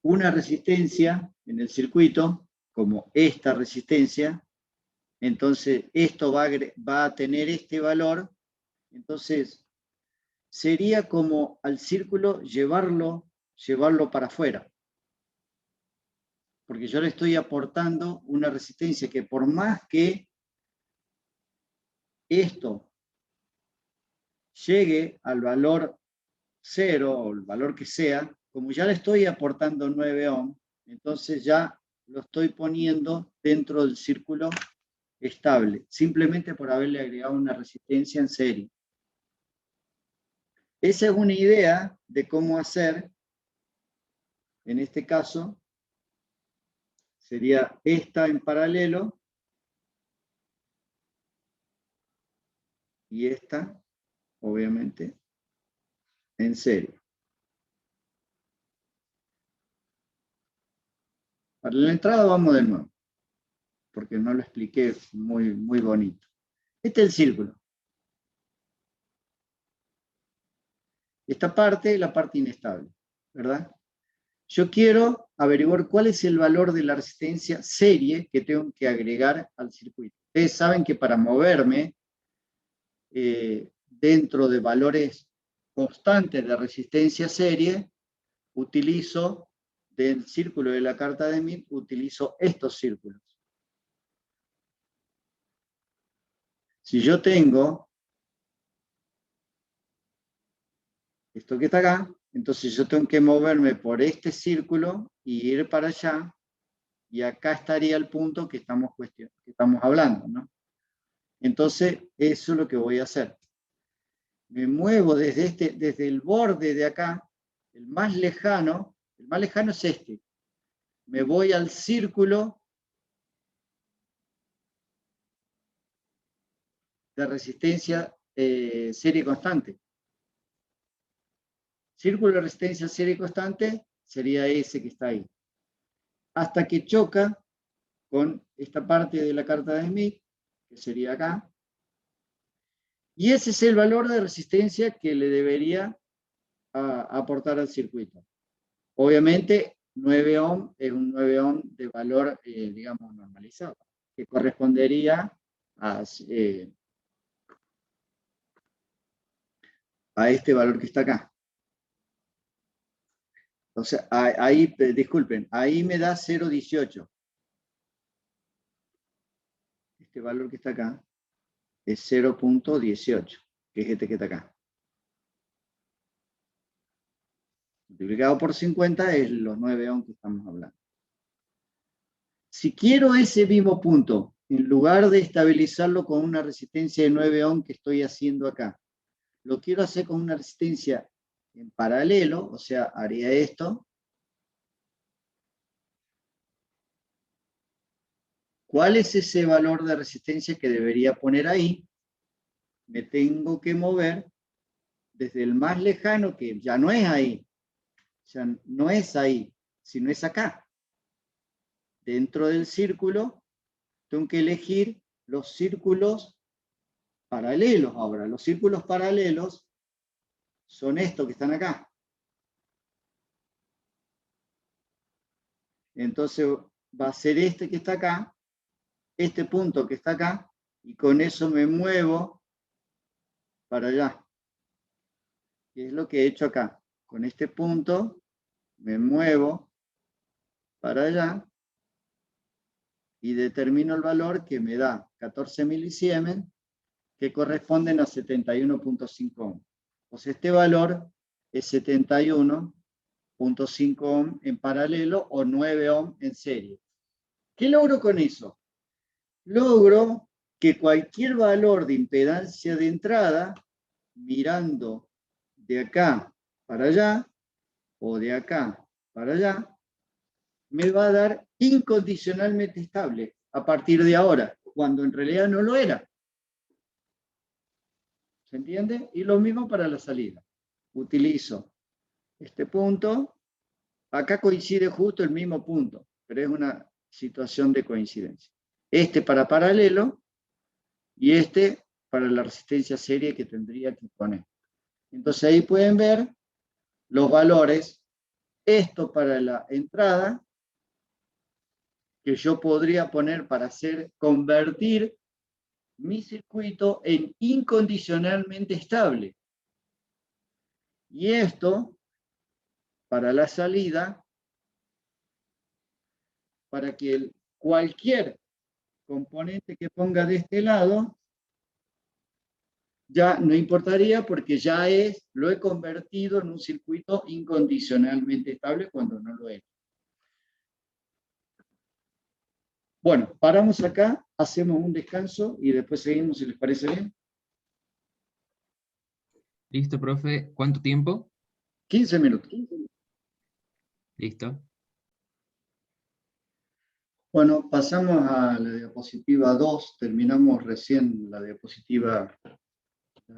una resistencia en el circuito, como esta resistencia, entonces esto va a tener este valor, entonces sería como al círculo llevarlo para afuera, porque yo le estoy aportando una resistencia que por más que esto llegue al valor 0 o el valor que sea, como ya le estoy aportando 9 ohm, entonces ya lo estoy poniendo dentro del círculo estable, simplemente por haberle agregado una resistencia en serie. Esa es una idea de cómo hacer, en este caso, sería esta en paralelo y esta, obviamente, en serie. Para la entrada vamos de nuevo, porque no lo expliqué muy bonito. Este es el círculo. Esta parte es la parte inestable, ¿verdad? Yo quiero averiguar cuál es el valor de la resistencia serie que tengo que agregar al circuito. Ustedes saben que para moverme dentro de valores constantes de resistencia serie, utilizo del círculo de la carta de Smith, utilizo estos círculos. Si yo tengo esto que está acá, entonces yo tengo que moverme por este círculo y ir para allá, y acá estaría el punto que estamos hablando, ¿no? Entonces, eso es lo que voy a hacer. Me muevo desde el borde de acá, el más lejano es este. Me voy al círculo de resistencia serie constante. Círculo de resistencia serie constante sería ese que está ahí. Hasta que choca con esta parte de la carta de Smith, que sería acá. Y ese es el valor de resistencia que le debería aportar al circuito. Obviamente, 9 ohm es un 9 ohm de valor, digamos, normalizado, que correspondería a este valor que está acá. O sea, ahí, disculpen, ahí me da 0,18. Este valor que está acá es 0,18, que es este que está acá. multiplicado por 50 es los 9 ohm que estamos hablando. Si quiero ese mismo punto, en lugar de estabilizarlo con una resistencia de 9 ohm que estoy haciendo acá, lo quiero hacer con una resistencia en paralelo, o sea, haría esto. ¿Cuál es ese valor de resistencia que debería poner ahí? Me tengo que mover desde el más lejano, que ya no es ahí, ya no es ahí, sino es acá. Dentro del círculo, tengo que elegir los círculos paralelos ahora. Los círculos paralelos son estos que están acá. Entonces va a ser este que está acá, este punto que está acá, y con eso me muevo para allá. Y es lo que he hecho acá. Con este punto me muevo para allá y determino el valor que me da 14 milisiemens, que corresponden a 71.5 ohm. Pues este valor es 71.5 ohm en paralelo o 9 ohm en serie. ¿Qué logro con eso? Logro que cualquier valor de impedancia de entrada, mirando de acá para allá, o de acá para allá, me va a dar incondicionalmente estable a partir de ahora, cuando en realidad no lo era. ¿Se entiende? Y lo mismo para la salida. Utilizo este punto. Acá coincide justo el mismo punto, pero es una situación de coincidencia. Este para paralelo y este para la resistencia serie que tendría que poner. Entonces ahí pueden ver los valores. Esto para la entrada, que yo podría poner para hacer convertir mi circuito en incondicionalmente estable. Y esto para la salida, para que cualquier componente que ponga de este lado ya no importaría, porque ya lo he convertido en un circuito incondicionalmente estable cuando no lo es. Bueno, paramos acá, hacemos un descanso y después seguimos, si les parece bien. Listo, profe. ¿Cuánto tiempo? 15 minutos. Listo. Bueno, pasamos a la diapositiva 2, terminamos recién la diapositiva,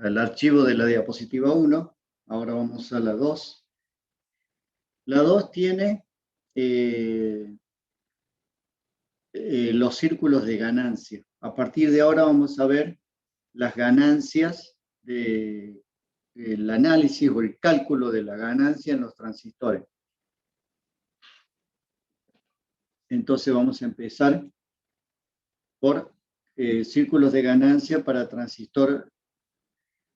el archivo de la diapositiva 1, ahora vamos a la 2. La 2 tiene los círculos de ganancia. A partir de ahora vamos a ver las ganancias del análisis o el cálculo de la ganancia en los transistores. Entonces vamos a empezar por círculos de ganancia para transistor.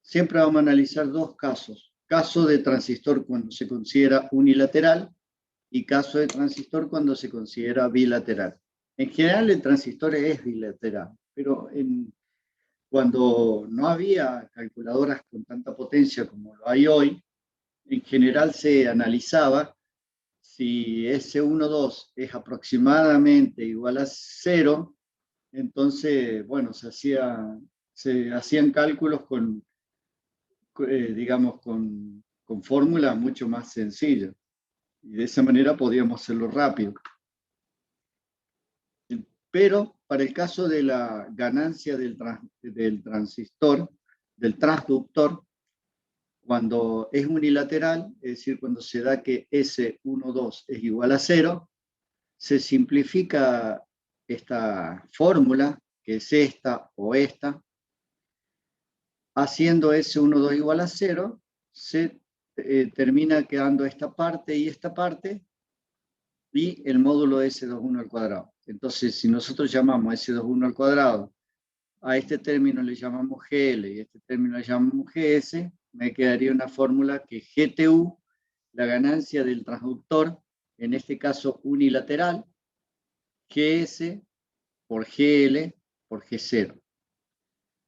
Siempre vamos a analizar dos casos. Caso de transistor cuando se considera unilateral y caso de transistor cuando se considera bilateral. En general el transistor es bilateral, pero cuando no había calculadoras con tanta potencia como lo hay hoy, en general se analizaba si S12 es aproximadamente igual a 0, entonces, bueno, se hacían cálculos digamos, con fórmulas mucho más sencillas. Y de esa manera podíamos hacerlo rápido. Pero para el caso de la ganancia del transistor, del transductor, cuando es unilateral, es decir, cuando se da que S12 es igual a 0, se simplifica esta fórmula, que es esta o esta, haciendo S12 igual a 0, se termina quedando esta parte y esta parte, y el módulo de S21 al cuadrado. Entonces, si nosotros llamamos S21 al cuadrado, a este término le llamamos GL y a este término le llamamos GS, me quedaría una fórmula que GTU, la ganancia del transductor, en este caso unilateral, GS por GL por G0.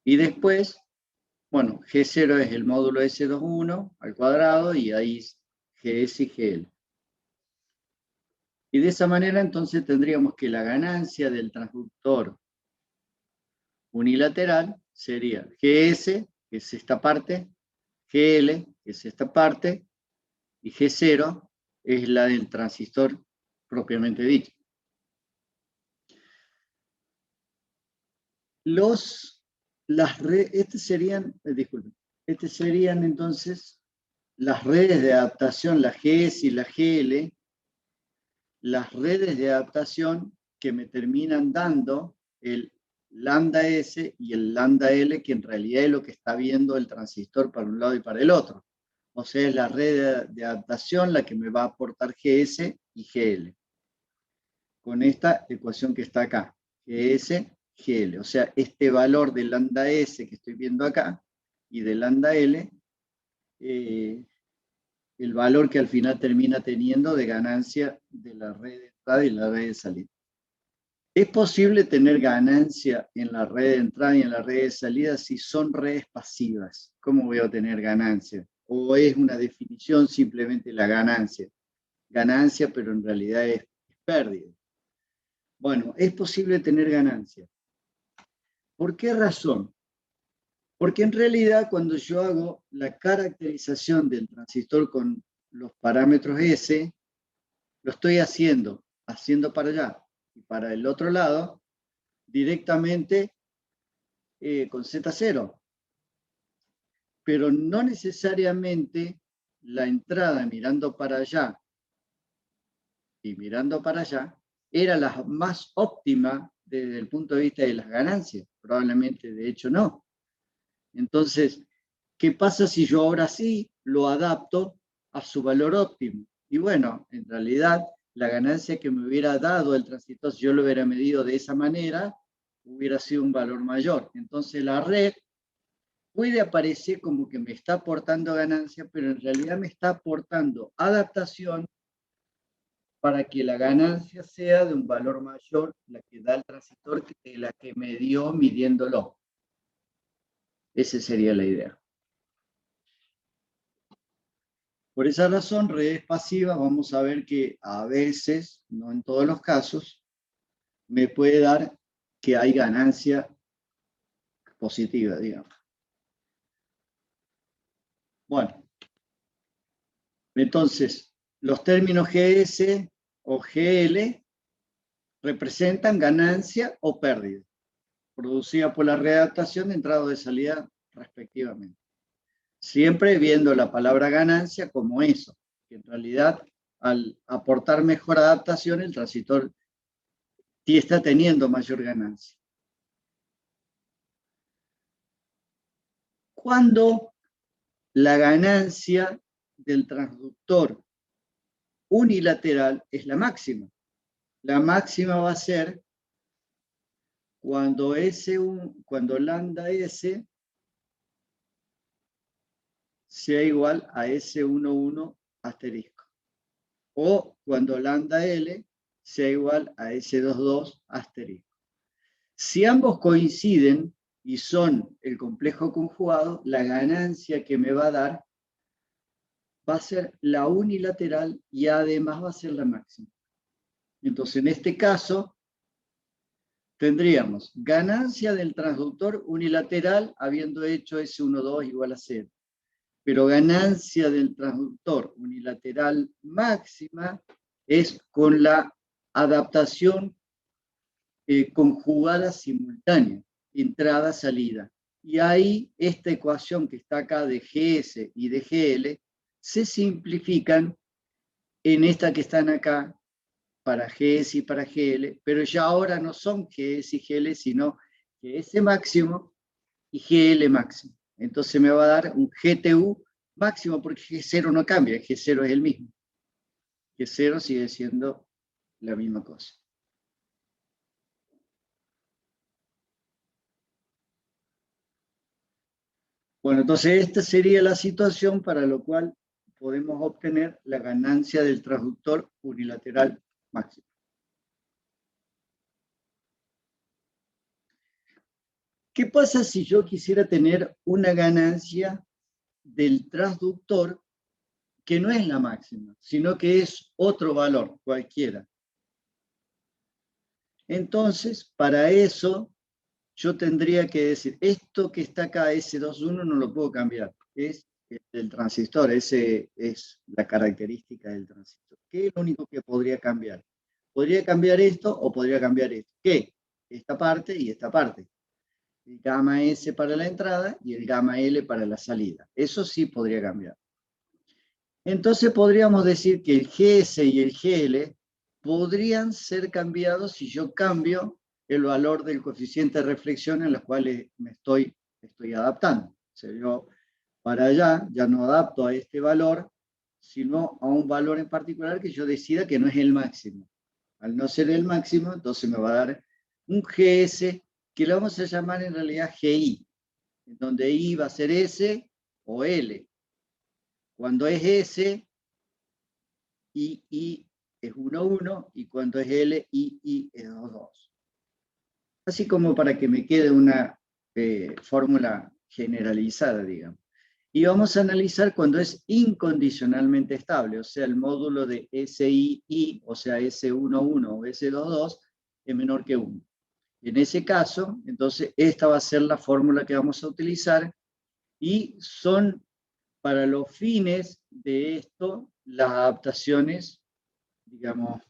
Y después, bueno, G0 es el módulo S21 al cuadrado y ahí GS y GL. Y de esa manera entonces tendríamos que la ganancia del transductor unilateral sería GS, que es esta parte, GL, que es esta parte, y G0 es la del transistor propiamente dicho. Estas serían entonces las redes de adaptación, la GS y la GL, las redes de adaptación que me terminan dando el lambda S y el lambda L, que en realidad es lo que está viendo el transistor para un lado y para el otro. O sea, es la red de adaptación la que me va a aportar GS y GL. Con esta ecuación que está acá, GS, GL. O sea, este valor de lambda S que estoy viendo acá y de lambda L, el valor que al final termina teniendo de ganancia de la red de entrada y la red de salida. ¿Es posible tener ganancia en la red de entrada y en la red de salida si son redes pasivas? ¿Cómo voy a obtener ganancia? ¿O es una definición simplemente la ganancia? Ganancia, pero en realidad es pérdida. Bueno, es posible tener ganancia. ¿Por qué razón? Porque en realidad cuando yo hago la caracterización del transistor con los parámetros S, lo estoy haciendo para allá y para el otro lado directamente con Z0. Pero no necesariamente la entrada mirando para allá y mirando para allá era la más óptima desde el punto de vista de las ganancias. Probablemente, de hecho, no. Entonces, ¿qué pasa si yo ahora sí lo adapto a su valor óptimo? Y bueno, en realidad, la ganancia que me hubiera dado el transistor, si yo lo hubiera medido de esa manera, hubiera sido un valor mayor. Entonces, la red puede aparecer como que me está aportando ganancia, pero en realidad me está aportando adaptación para que la ganancia sea de un valor mayor, la que da el transistor, que la que me dio midiéndolo. Esa sería la idea. Por esa razón, redes pasivas, vamos a ver que a veces, no en todos los casos, me puede dar que hay ganancia positiva, digamos. Bueno, entonces, los términos GS o GL representan ganancia o pérdida, producida por la readaptación de entrada o de salida respectivamente. Siempre viendo la palabra ganancia como eso, que en realidad al aportar mejor adaptación el transistor sí está teniendo mayor ganancia. Cuando la ganancia del transductor unilateral es la máxima. La máxima va a ser cuando lambda S sea igual a S11 asterisco. O cuando lambda L sea igual a S22 asterisco. Si ambos coinciden y son el complejo conjugado, la ganancia que me va a dar va a ser la unilateral y además va a ser la máxima. Entonces, en este caso, tendríamos ganancia del transductor unilateral habiendo hecho S12 igual a 0. Pero ganancia del transductor unilateral máxima es con la adaptación conjugada simultánea, entrada-salida. Y ahí esta ecuación que está acá de GS y de GL se simplifican en esta que están acá para GS y para GL, pero ya ahora no son GS y GL, sino GS máximo y GL máximo. Entonces me va a dar un GTU máximo porque G0 no cambia, G0 es el mismo. G0 sigue siendo la misma cosa. Bueno, entonces esta sería la situación para lo cual podemos obtener la ganancia del transductor unilateral máximo. ¿Qué pasa si yo quisiera tener una ganancia del transductor que no es la máxima, sino que es otro valor, cualquiera. Entonces, para eso, yo tendría que decir, esto que está acá, S21, no lo puedo cambiar. Es el transistor, ese es la característica del transistor. ¿Qué es lo único que podría cambiar? Podría cambiar esto o podría cambiar esto. ¿Qué? Esta parte y esta parte. El gamma S para la entrada y el gamma L para la salida. Eso sí podría cambiar. Entonces podríamos decir que el GS y el GL podrían ser cambiados si yo cambio el valor del coeficiente de reflexión en los cuales me estoy adaptando. O sea, yo para allá ya no adapto a este valor, sino a un valor en particular que yo decida que no es el máximo. Al no ser el máximo, entonces me va a dar un GS que le vamos a llamar en realidad GI, en donde I va a ser S o L. Cuando es S, I es 1, 1, y cuando es L, I es 2, 2. Así como para que me quede una fórmula generalizada, digamos. Y vamos a analizar cuando es incondicionalmente estable, o sea, el módulo de SI, o sea, S11 o S22 es menor que 1. En ese caso, entonces, esta va a ser la fórmula que vamos a utilizar, y son, para los fines de esto, las adaptaciones, digamos,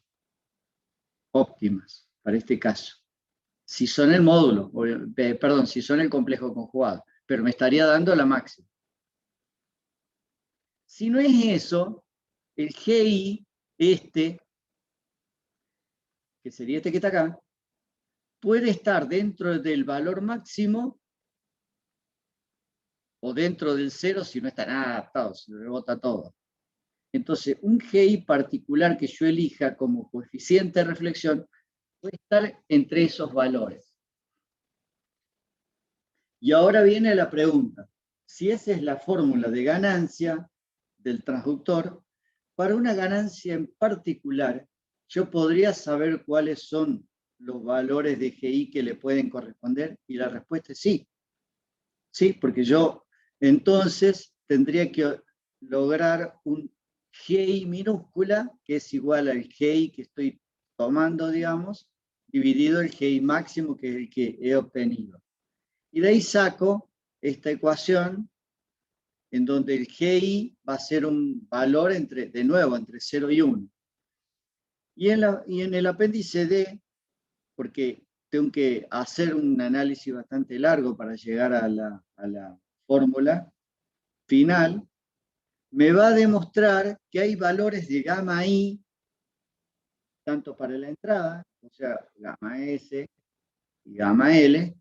óptimas para este caso. Si son el módulo, perdón, si son el complejo conjugado, pero me estaría dando la máxima. Si no es eso, el GI, que sería este que está acá, puede estar dentro del valor máximo o dentro del cero si no está nada adaptado, si rebota todo. Entonces, un GI particular que yo elija como coeficiente de reflexión puede estar entre esos valores. Y ahora viene la pregunta, si esa es la fórmula de ganancia del transductor, para una ganancia en particular, yo podría saber cuáles son los valores de GI que le pueden corresponder, y la respuesta es sí. Sí, porque yo entonces tendría que lograr un GI minúscula, que es igual al GI que estoy tomando, digamos, dividido el GI máximo, que es el que he obtenido. Y de ahí saco esta ecuación en donde el GI va a ser un valor de nuevo, entre 0 y 1. Y en el apéndice D, porque tengo que hacer un análisis bastante largo para llegar a la fórmula final, me va a demostrar que hay valores de gamma I, tanto para la entrada, o sea, gamma S y gamma L,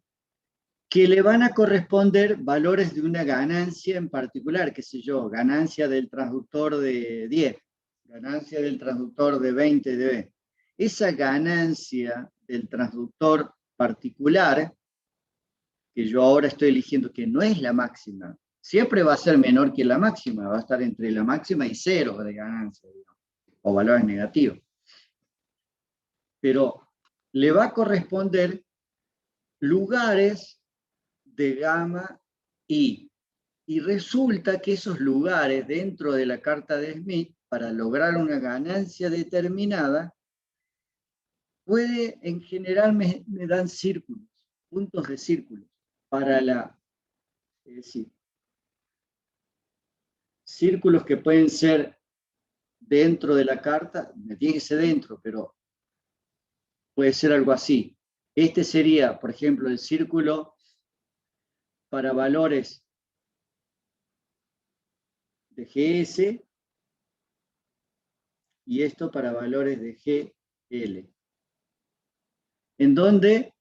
que le van a corresponder valores de una ganancia en particular, qué sé yo, ganancia del transductor de 10, ganancia del transductor de 20 dB. Esa ganancia del transductor particular, que yo ahora estoy eligiendo que no es la máxima, siempre va a ser menor que la máxima, va a estar entre la máxima y 0 de ganancia, digamos, o valores negativos. Pero le va a corresponder lugares de gamma I. Y resulta que esos lugares dentro de la carta de Smith, para lograr una ganancia determinada, en general me dan círculos, puntos de círculos, es decir, círculos que pueden ser dentro de la carta, me tiene que ser dentro, pero puede ser algo así. Este sería, por ejemplo, el círculo para valores de GS, y esto para valores de GL. En donde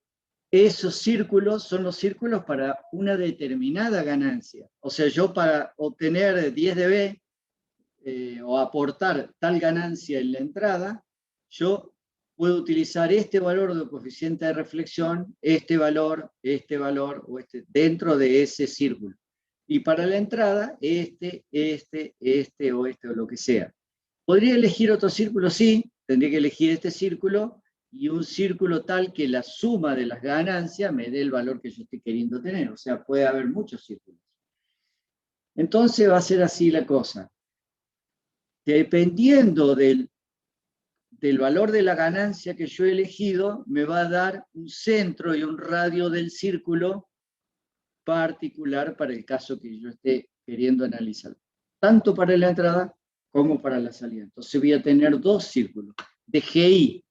esos círculos son los círculos para una determinada ganancia. O sea, yo para obtener 10 dB o aportar tal ganancia en la entrada, yo puedo utilizar este valor de coeficiente de reflexión, este valor, o este, dentro de ese círculo. Y para la entrada, este, o lo que sea. ¿Podría elegir otro círculo? Sí, tendría que elegir este círculo y un círculo tal que la suma de las ganancias me dé el valor que yo estoy queriendo tener. O sea, puede haber muchos círculos. Entonces va a ser así la cosa. Dependiendo del valor de la ganancia que yo he elegido, me va a dar un centro y un radio del círculo particular para el caso que yo esté queriendo analizar, tanto para la entrada como para la salida. Entonces voy a tener dos círculos de GI,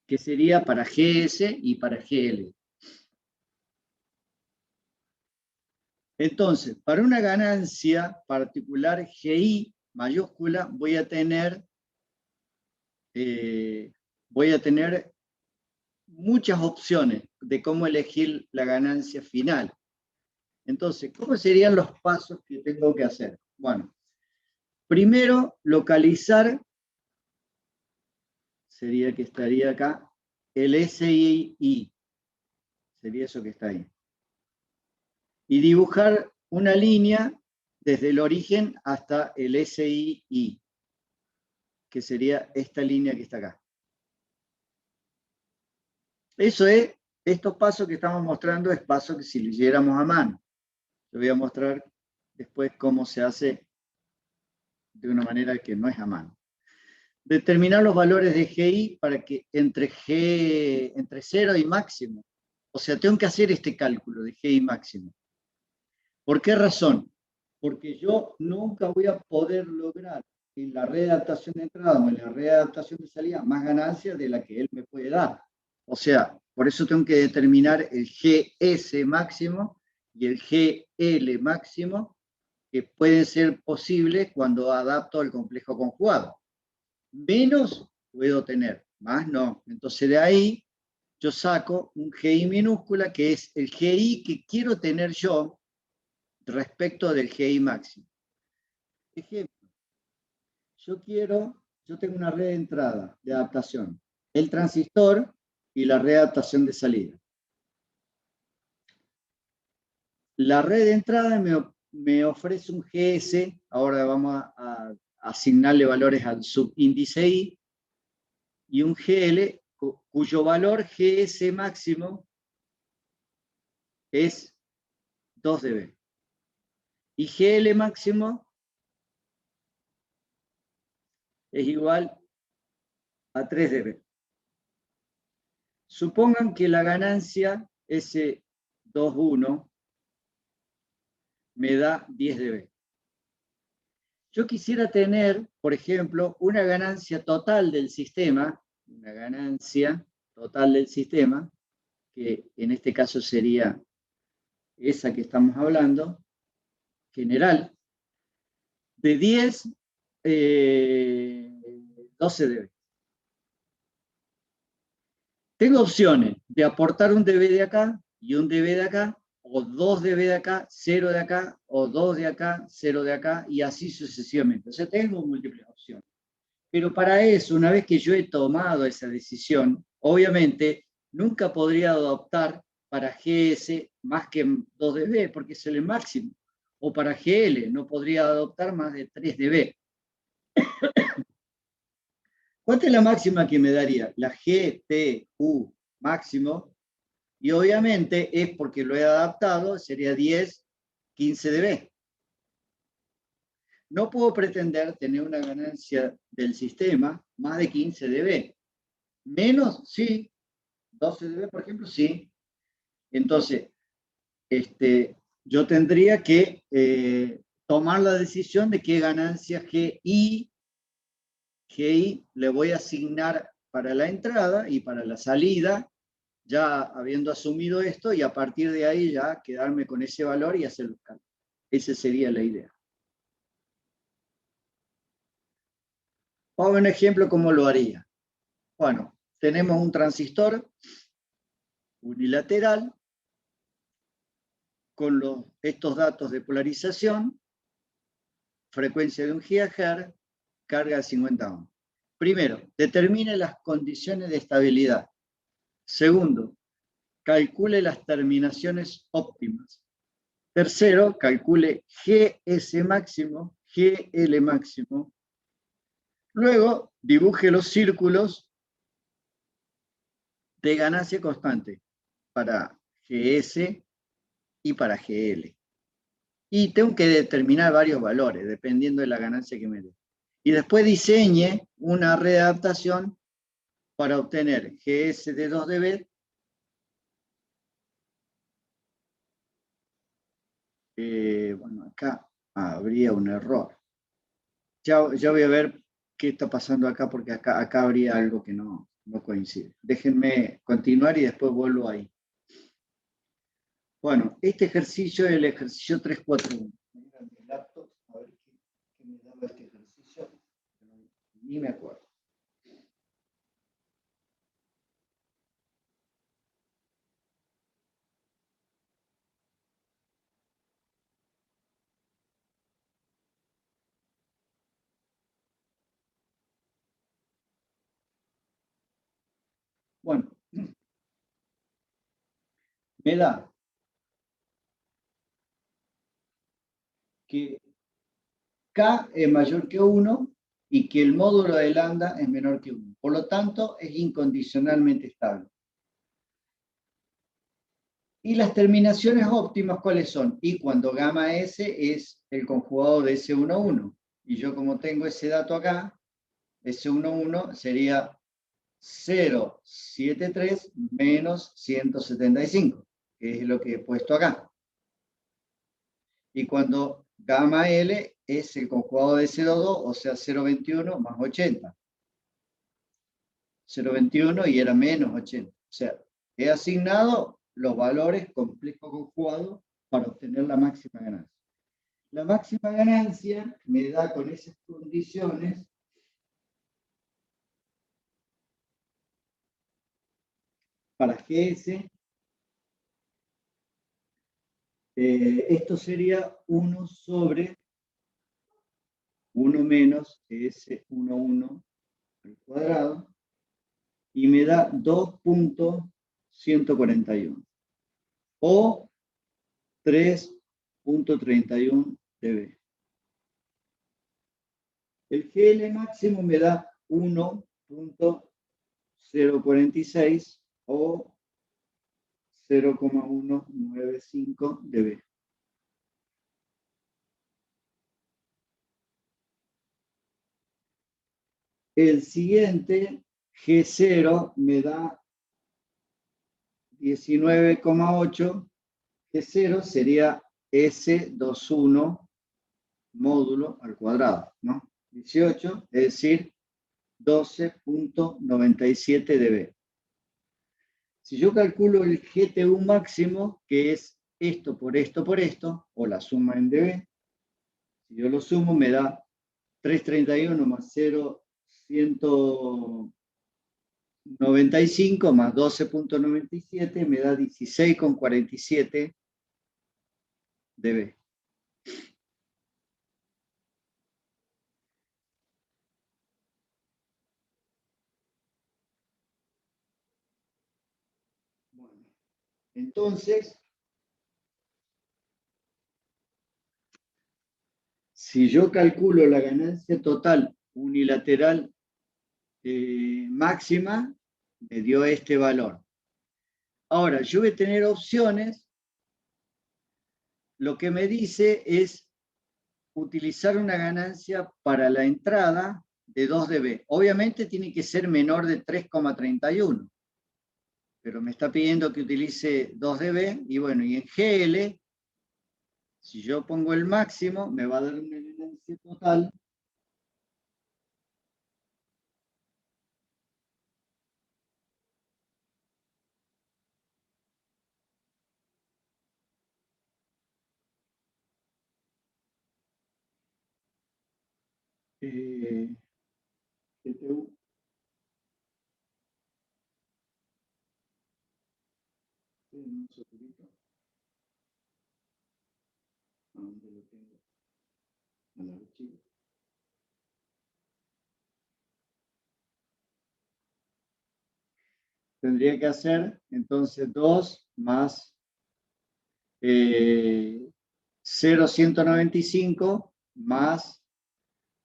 que sería para GS y para GL. Entonces, para una ganancia particular GI mayúscula, voy a tener muchas opciones de cómo elegir la ganancia final. Entonces, ¿cómo serían los pasos que tengo que hacer? Bueno, primero, localizar, sería que estaría acá, el SII, sería eso que está ahí. Y dibujar una línea desde el origen hasta el SII, que sería esta línea que está acá. Eso es, estos pasos que estamos mostrando es pasos que si lo hiciéramos a mano. Te voy a mostrar después cómo se hace de una manera que no es a mano. Determinar los valores de GI para que entre 0 y máximo. O sea, tengo que hacer este cálculo de GI máximo. ¿Por qué razón? Porque yo nunca voy a poder lograr en la red de adaptación de entrada o en la red de adaptación de salida más ganancias de la que él me puede dar. O sea, por eso tengo que determinar el GS máximo y el GL máximo, que pueden ser posibles cuando adapto al complejo conjugado. Menos puedo tener, más no. Entonces de ahí yo saco un GI minúscula, que es el GI que quiero tener yo respecto del GI máximo. Ejemplo, yo tengo una red de entrada de adaptación, el transistor y la red de adaptación de salida. La red de entrada me ofrece un GS, ahora vamos a asignarle valores al subíndice I, y un GL cuyo valor GS máximo es 2 dB. Y GL máximo es igual a 3 dB. Supongan que la ganancia S21 me da 10 dB. Yo quisiera tener, por ejemplo, una ganancia total del sistema, que en este caso sería esa que estamos hablando, general, de 12 dB. Tengo opciones de aportar un dB de acá y un dB de acá, o 2 dB de acá, 0 de acá, o 2 de acá, 0 de acá, y así sucesivamente. O sea, tengo múltiples opciones. Pero para eso, una vez que yo he tomado esa decisión, obviamente nunca podría adoptar para GS más que 2 dB, porque es el máximo. O para GL, no podría adoptar más de 3 dB. ¿Cuánta es la máxima que me daría? La GTU máximo, y obviamente es porque lo he adaptado, sería 10, 15 dB. No puedo pretender tener una ganancia del sistema más de 15 dB. Menos, sí. 12 dB, por ejemplo, sí. Entonces, yo tendría que tomar la decisión de qué ganancia GI le voy a asignar para la entrada y para la salida, ya habiendo asumido esto, y a partir de ahí ya quedarme con ese valor y hacer los cálculos. Esa sería la idea. Vamos a ver un ejemplo cómo lo haría. Bueno, tenemos un transistor unilateral con estos datos de polarización, frecuencia de 1 GHz, carga de 50 ohms. Primero, determine las condiciones de estabilidad. Segundo, calcule las terminaciones óptimas. Tercero, calcule GS máximo, GL máximo. Luego, dibuje los círculos de ganancia constante para GS y para GL. Y tengo que determinar varios valores, dependiendo de la ganancia que me dé. Y después diseñe una red de adaptación para obtener GS de 2 dB. Bueno, acá habría un error. Ya voy a ver qué está pasando acá, porque acá habría algo que no coincide. Déjenme continuar y después vuelvo ahí. Bueno, este ejercicio es el ejercicio 341. A ver qué me daba este ejercicio. Ni me acuerdo. Bueno, me da que K es mayor que 1 y que el módulo de lambda es menor que 1. Por lo tanto, es incondicionalmente estable. Y las terminaciones óptimas, ¿cuáles son? Y cuando gamma S es el conjugado de S11. Y yo como tengo ese dato acá, S11 sería 0,73 menos 175, que es lo que he puesto acá. Y cuando gamma L es el conjugado de S22, o sea, 0,21 más 80. 0,21 y era menos 80. O sea, he asignado los valores complejo conjugado para obtener la máxima ganancia. La máxima ganancia me da con esas condiciones para GS. Esto sería 1 sobre 1 menos S11 al cuadrado y me da 2.141 o 3.31 dB. El GL máximo me da 1.046 o 0,195 dB. El siguiente, G0, me da 19,8. G0 sería S21 módulo al cuadrado, ¿no? 18, es decir, 12.97 dB. Si yo calculo el GTU máximo, que es esto por esto por esto, o la suma en dB, si yo lo sumo me da 331 más 0,195 más 12.97 me da 16,47 dB. Bueno, entonces, si yo calculo la ganancia total unilateral máxima, me dio este valor. Ahora, yo voy a tener opciones. Lo que me dice es utilizar una ganancia para la entrada de 2 dB. Obviamente tiene que ser menor de 3,31, pero me está pidiendo que utilice 2 dB, y bueno, y en GL, si yo pongo el máximo, me va a dar una ganancia total GTU. Un segundito. ¿A dónde lo tengo? Al archivo. Tendría que hacer entonces 2 más 0,195 más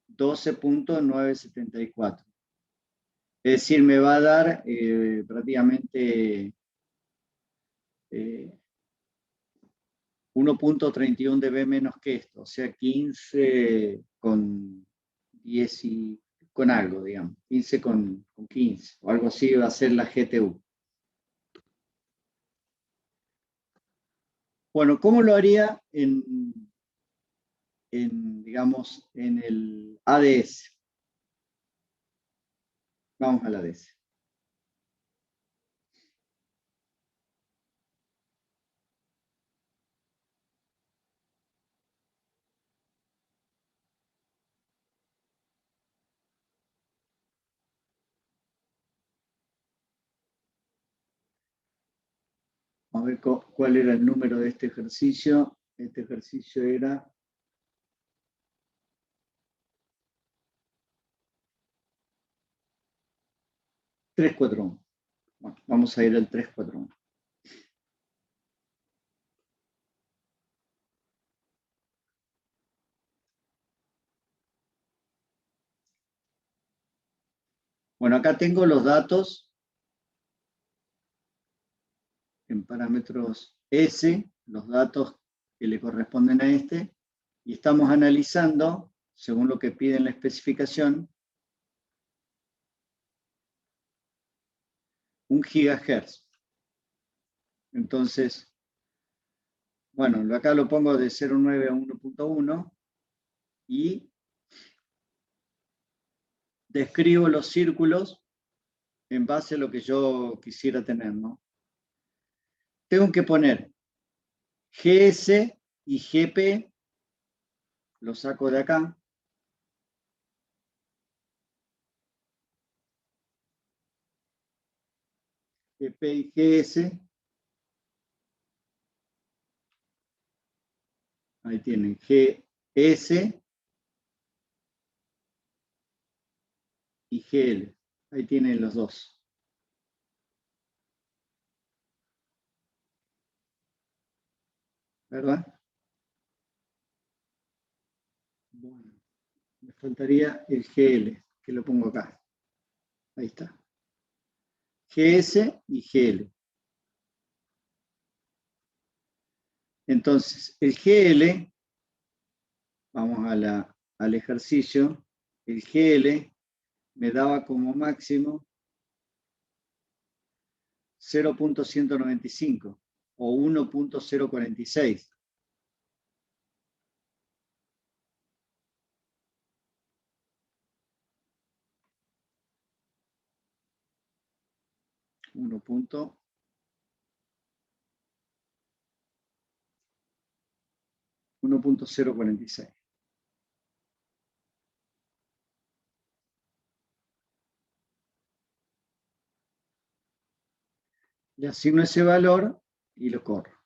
12.974. Es decir, me va a dar prácticamente 1.31 dB menos que esto, o sea, 15,10 10 y con algo, digamos, 15 con 15, o algo así va a ser la GTU. Bueno, ¿cómo lo haría digamos, en el ADS? Vamos al ADS. Vamos a ver cuál era el número de este ejercicio. Este ejercicio era 341. Bueno, vamos a ir al 341. Bueno, acá tengo los datos en parámetros S, los datos que le corresponden a este, y estamos analizando, según lo que pide en la especificación, 1 gigahertz. Entonces, bueno, acá lo pongo de 0,9 a 1,1 y describo los círculos en base a lo que yo quisiera tener, ¿no? Tengo que poner GS y GP, lo saco de acá. GP y GS. Ahí tienen GS y GL. Ahí tienen los dos. ¿Verdad? Bueno, me faltaría el GL, que lo pongo acá. Ahí está. GS y GL. Entonces, el GL, vamos al ejercicio, el GL me daba como máximo 0,195 o 1,046. Uno punto 1,046. Le asigno ese valor y lo corro.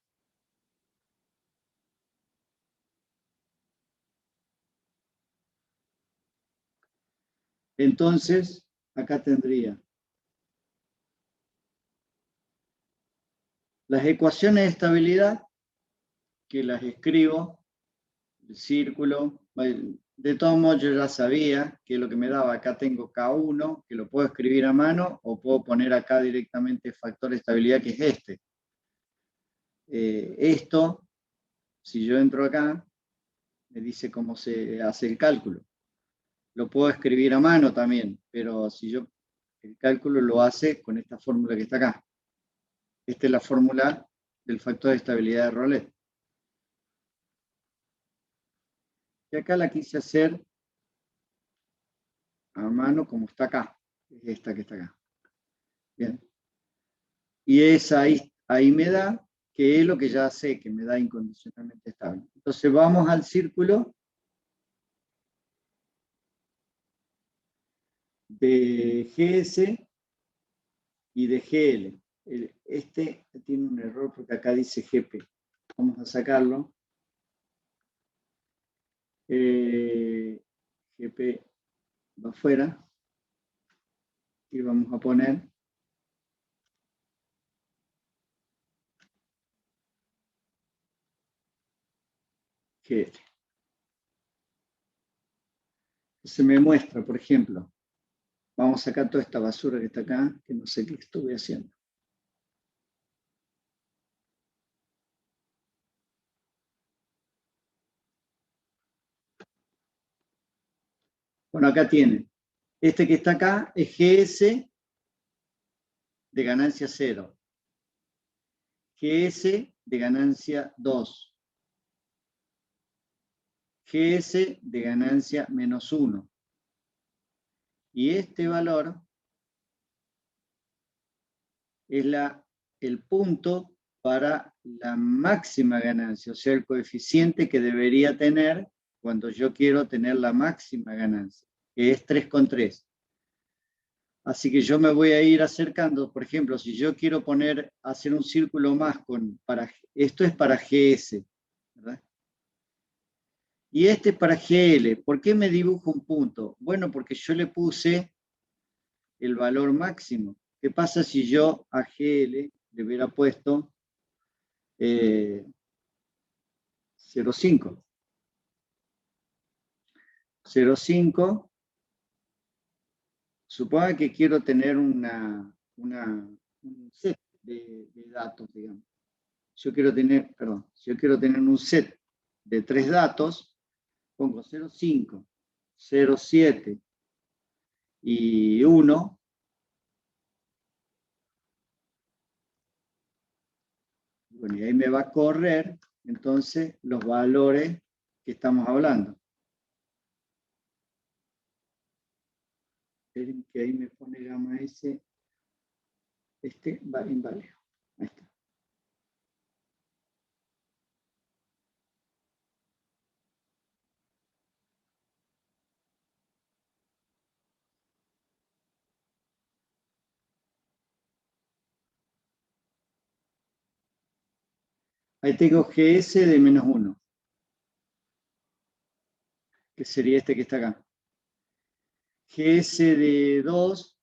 Entonces, acá tendría las ecuaciones de estabilidad, que las escribo, el círculo. De todos modos, yo ya sabía que lo que me daba, acá tengo K1, que lo puedo escribir a mano, o puedo poner acá directamente factor de estabilidad, que es este. Esto, si yo entro acá, me dice cómo se hace el cálculo. Lo puedo escribir a mano también, pero si yo, el cálculo lo hace con esta fórmula que está acá. Esta es la fórmula del factor de estabilidad de Rowlet. Y acá la quise hacer a mano como está acá. Es esta que está acá. Bien. Y es ahí me da, que es lo que ya sé, que me da incondicionalmente estable. Entonces vamos al círculo de GS y de GL. Este tiene un error porque acá dice GP. Vamos a sacarlo. GP va afuera. Y vamos a poner GL. Se me muestra, por ejemplo, vamos a sacar toda esta basura que está acá, que no sé qué estuve haciendo. Bueno, acá tienen. Este que está acá es GS de ganancia 0. GS de ganancia 2. GS de ganancia menos 1. Y este valor es el punto para la máxima ganancia, o sea, el coeficiente que debería tener cuando yo quiero tener la máxima ganancia, que es 3,3. Así que yo me voy a ir acercando, por ejemplo, si yo quiero hacer un círculo más esto es para GS, ¿verdad? Y este es para GL. ¿Por qué me dibujo un punto? Bueno, porque yo le puse el valor máximo. ¿Qué pasa si yo a GL le hubiera puesto 0,5? 0,5, suponga que quiero tener un set de datos, digamos. Si yo quiero tener un set de 3 datos, pongo 0,5, 0,7 y 1. Bueno, y ahí me va a correr, entonces, los valores que estamos hablando. Esperen que ahí me pone gamma S. Este va inválido. Ahí está. Ahí tengo GS de menos 1, que sería este que está acá. GS de 2,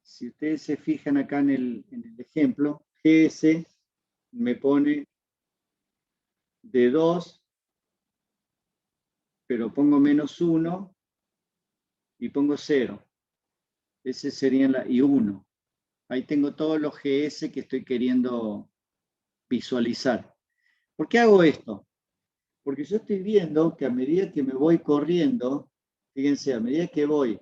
si ustedes se fijan acá en el ejemplo, GS me pone de 2, pero pongo menos 1 y pongo 0. Ese sería y 1. Ahí tengo todos los GS que estoy queriendo visualizar. ¿Por qué hago esto? Porque yo estoy viendo que a medida que me voy corriendo, fíjense, a medida que voy,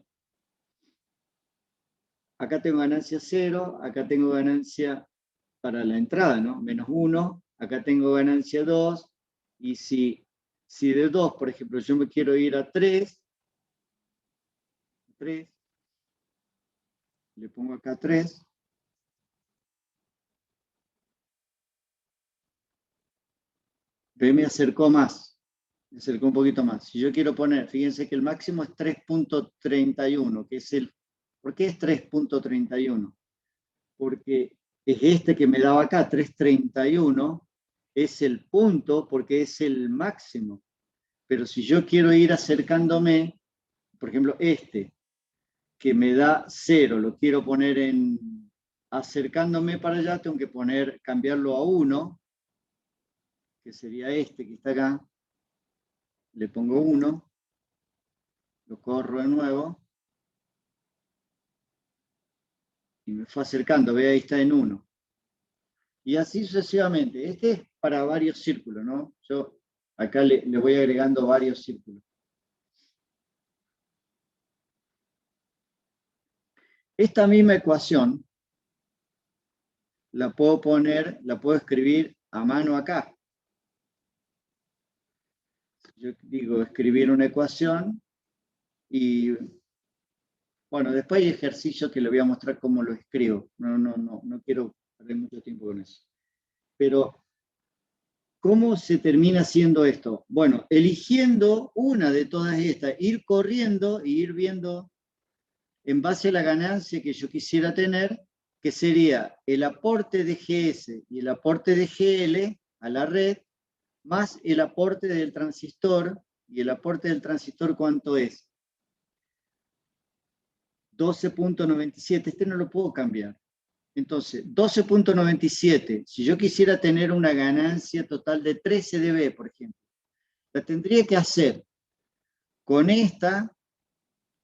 acá tengo ganancia 0, acá tengo ganancia para la entrada, ¿no? Menos 1, acá tengo ganancia 2, y si de 2, por ejemplo, yo me quiero ir a 3, le pongo acá 3, me acercó más, me acercó un poquito más. Si yo quiero poner, fíjense que el máximo es 3,31, que es ¿por qué es 3,31? Porque es este que me daba acá, 3,31, es el punto porque es el máximo. Pero si yo quiero ir acercándome, por ejemplo, este, que me da 0, lo quiero poner acercándome para allá, tengo que cambiarlo a 1, que sería este que está acá, le pongo 1, lo corro de nuevo, y me fue acercando, ve, ahí está en 1. Y así sucesivamente. Este es para varios círculos, ¿no? Yo acá le voy agregando varios círculos. Esta misma ecuación la puedo escribir a mano acá. Yo digo escribir una ecuación y, bueno, después hay ejercicios que le voy a mostrar cómo lo escribo. No quiero perder mucho tiempo con eso. Pero, ¿cómo se termina haciendo esto? Bueno, eligiendo una de todas estas, ir corriendo e ir viendo en base a la ganancia que yo quisiera tener, que sería el aporte de GS y el aporte de GL a la red, más el aporte del transistor, y el aporte del transistor, ¿cuánto es? 12,97, este no lo puedo cambiar. Entonces, 12,97, si yo quisiera tener una ganancia total de 13 dB, por ejemplo, la tendría que hacer con esta,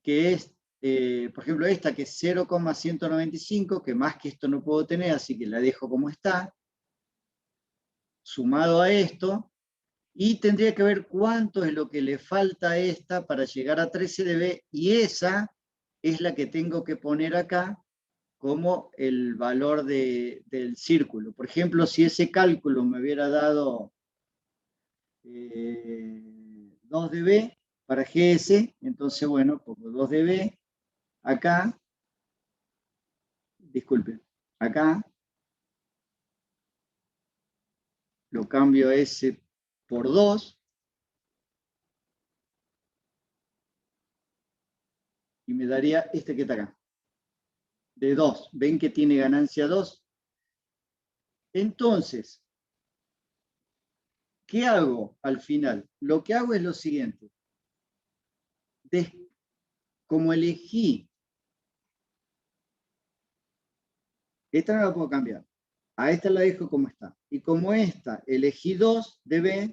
que es, por ejemplo, esta que es 0,195, que más que esto no puedo tener, así que la dejo como está, sumado a esto, y tendría que ver cuánto es lo que le falta a esta para llegar a 13 dB, y esa es la que tengo que poner acá como el valor del círculo. Por ejemplo, si ese cálculo me hubiera dado 2 dB para GS, entonces, bueno, pongo 2 dB acá, disculpe, acá, lo cambio a S por 2, y me daría este que está acá, de 2. ¿Ven que tiene ganancia 2? Entonces, ¿qué hago al final? Lo que hago es lo siguiente. Como elegí, esta no la puedo cambiar, a esta la dejo como está. Y como esta elegí 2 dB,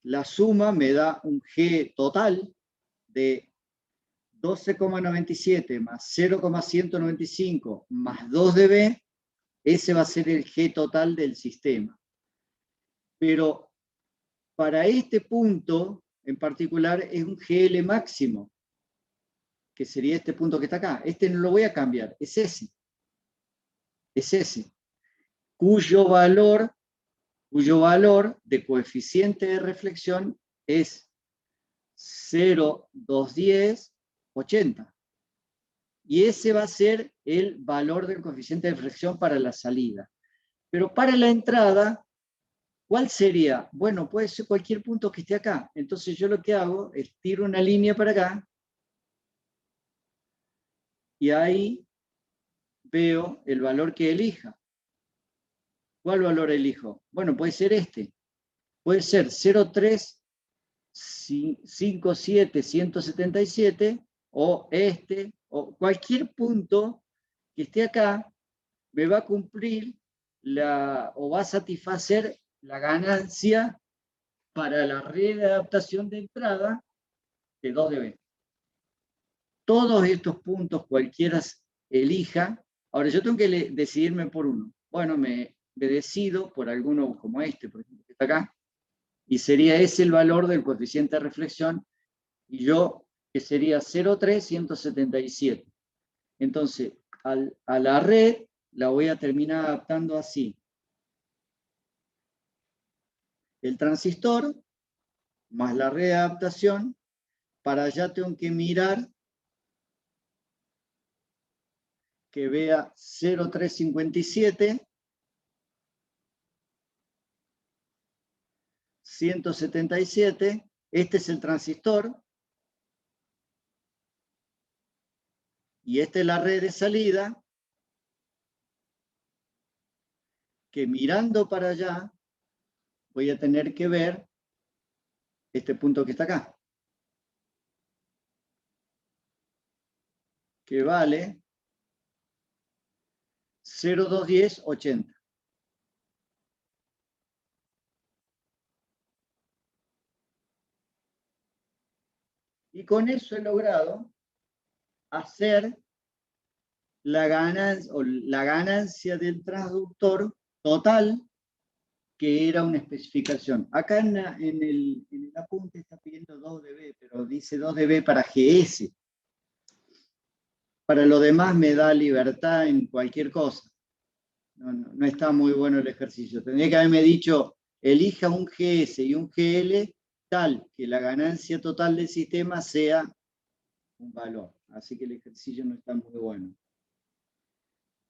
la suma me da un G total de 12,97 más 0,195 más 2 dB. Ese va a ser el G total del sistema. Pero para este punto en particular es un GL máximo, que sería este punto que está acá. Este no lo voy a cambiar, es ese. Es ese. Cuyo valor de coeficiente de reflexión es 0,210, 80. Y ese va a ser el valor del coeficiente de reflexión para la salida. Pero para la entrada, ¿cuál sería? Bueno, puede ser cualquier punto que esté acá. Entonces yo lo que hago es tiro una línea para acá, y ahí veo el valor que elija. ¿Cuál valor elijo? Bueno, puede ser este. Puede ser 0,357,177, o este, o cualquier punto que esté acá, me va a cumplir o va a satisfacer la ganancia para la red de adaptación de entrada de 2 dB. Todos estos puntos, cualquiera elija. Ahora, yo tengo que decidirme por uno. Bueno, me decido por alguno como este, por ejemplo, que está acá, y sería ese el valor del coeficiente de reflexión, y yo, que sería 0,3177. Entonces, a la red la voy a terminar adaptando así. El transistor más la red de adaptación, para allá tengo que mirar que vea 0,357, 177, este es el transistor, y esta es la red de salida, que mirando para allá voy a tener que ver este punto que está acá, que vale 0,210, 80. Y con eso he logrado hacer la ganancia del transductor total, que era una especificación. Acá en el apunte está pidiendo 2 dB, pero dice 2 dB para GS. Para lo demás me da libertad en cualquier cosa. No está muy bueno el ejercicio. Tendría que haberme dicho, elija un GS y un GL tal que la ganancia total del sistema sea un valor. Así que el ejercicio no está muy bueno.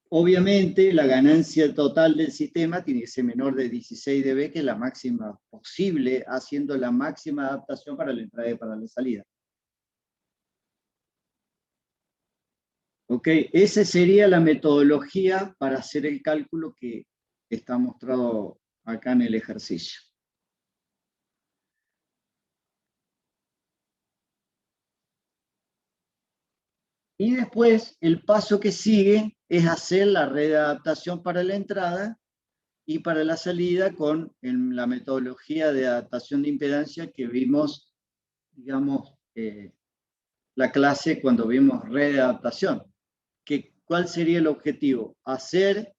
Obviamente, la ganancia total del sistema tiene que ser menor de 16 dB, que es la máxima posible, haciendo la máxima adaptación para la entrada y para la salida. Ok, esa sería la metodología para hacer el cálculo que está mostrado acá en el ejercicio. Y después, el paso que sigue es hacer la red de adaptación para la entrada y para la salida con la metodología de adaptación de impedancia que vimos, digamos, la clase cuando vimos red de adaptación. ¿Cuál sería el objetivo? Hacer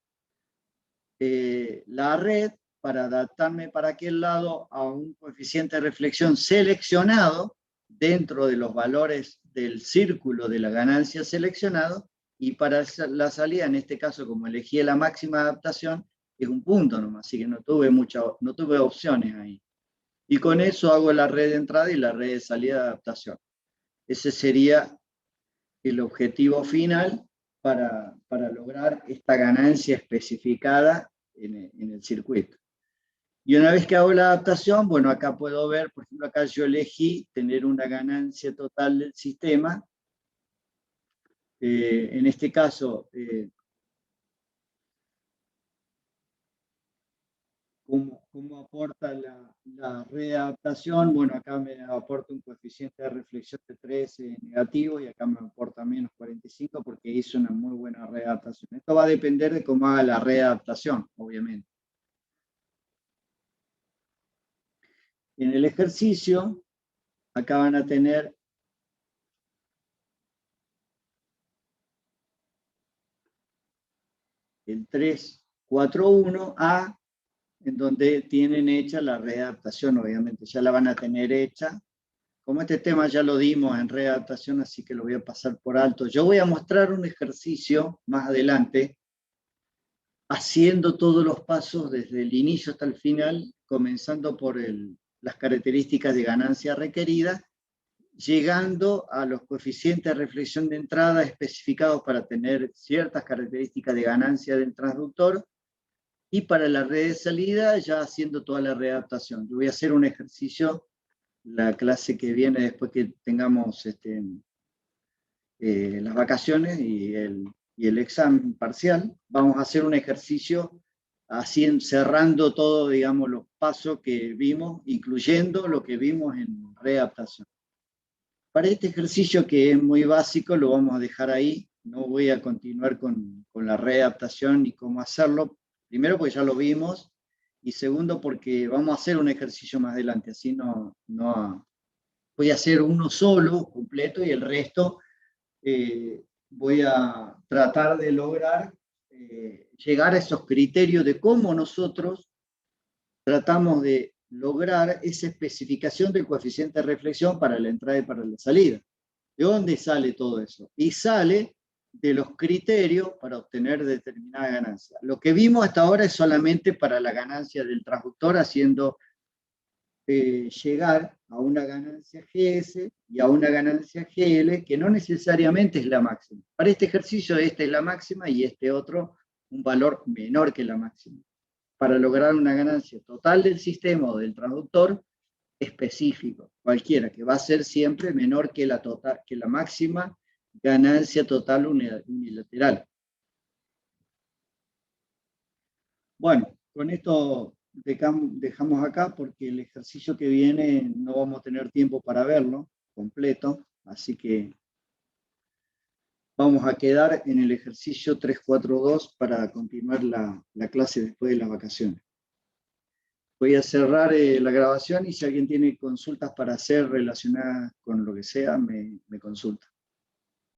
la red para adaptarme para aquel lado a un coeficiente de reflexión seleccionado dentro de los valores del círculo de la ganancia seleccionado, y para la salida, en este caso, como elegí la máxima adaptación, es un punto nomás, así que no tuve opciones ahí. Y con eso hago la red de entrada y la red de salida de adaptación. Ese sería el objetivo final para lograr esta ganancia especificada en el circuito. Y una vez que hago la adaptación, bueno, acá puedo ver, por ejemplo, acá yo elegí tener una ganancia total del sistema. En este caso, ¿cómo aporta la red de adaptación? Bueno, acá me aporta un coeficiente de reflexión de 13 negativo y acá me aporta menos 45 porque hizo una muy buena red de adaptación. Esto va a depender de cómo haga la red de adaptación, obviamente. En el ejercicio, acá van a tener el 341A, en donde tienen hecha la readaptación, obviamente, ya la van a tener hecha. Como este tema ya lo dimos en readaptación, así que lo voy a pasar por alto. Yo voy a mostrar un ejercicio más adelante, haciendo todos los pasos desde el inicio hasta el final, comenzando por las características de ganancia requerida, llegando a los coeficientes de reflexión de entrada especificados para tener ciertas características de ganancia del transductor, y para la red de salida ya haciendo toda la readaptación. Yo voy a hacer un ejercicio la clase que viene después que tengamos las vacaciones y el examen parcial. Vamos a hacer un ejercicio así, cerrando todo, digamos, los pasos que vimos, incluyendo lo que vimos en readaptación. Para este ejercicio, que es muy básico, lo vamos a dejar ahí. No voy a continuar con la readaptación y cómo hacerlo. Primero, porque ya lo vimos. Y segundo, porque vamos a hacer un ejercicio más adelante. Así no voy a hacer uno solo, completo, y el resto voy a tratar de lograr llegar a esos criterios de cómo nosotros tratamos de lograr esa especificación del coeficiente de reflexión para la entrada y para la salida. ¿De dónde sale todo eso? Y sale de los criterios para obtener determinada ganancia. Lo que vimos hasta ahora es solamente para la ganancia del transductor, haciendo llegar a una ganancia GS y a una ganancia GL, que no necesariamente es la máxima. Para este ejercicio esta es la máxima y este otro un valor menor que la máxima, para lograr una ganancia total del sistema o del transductor específico, cualquiera, que va a ser siempre menor que la máxima ganancia total unilateral. Bueno, con esto dejamos acá porque el ejercicio que viene no vamos a tener tiempo para verlo completo, así que vamos a quedar en el ejercicio 342 para continuar la clase después de las vacaciones. Voy a cerrar la grabación y si alguien tiene consultas para hacer relacionadas con lo que sea, me consulta.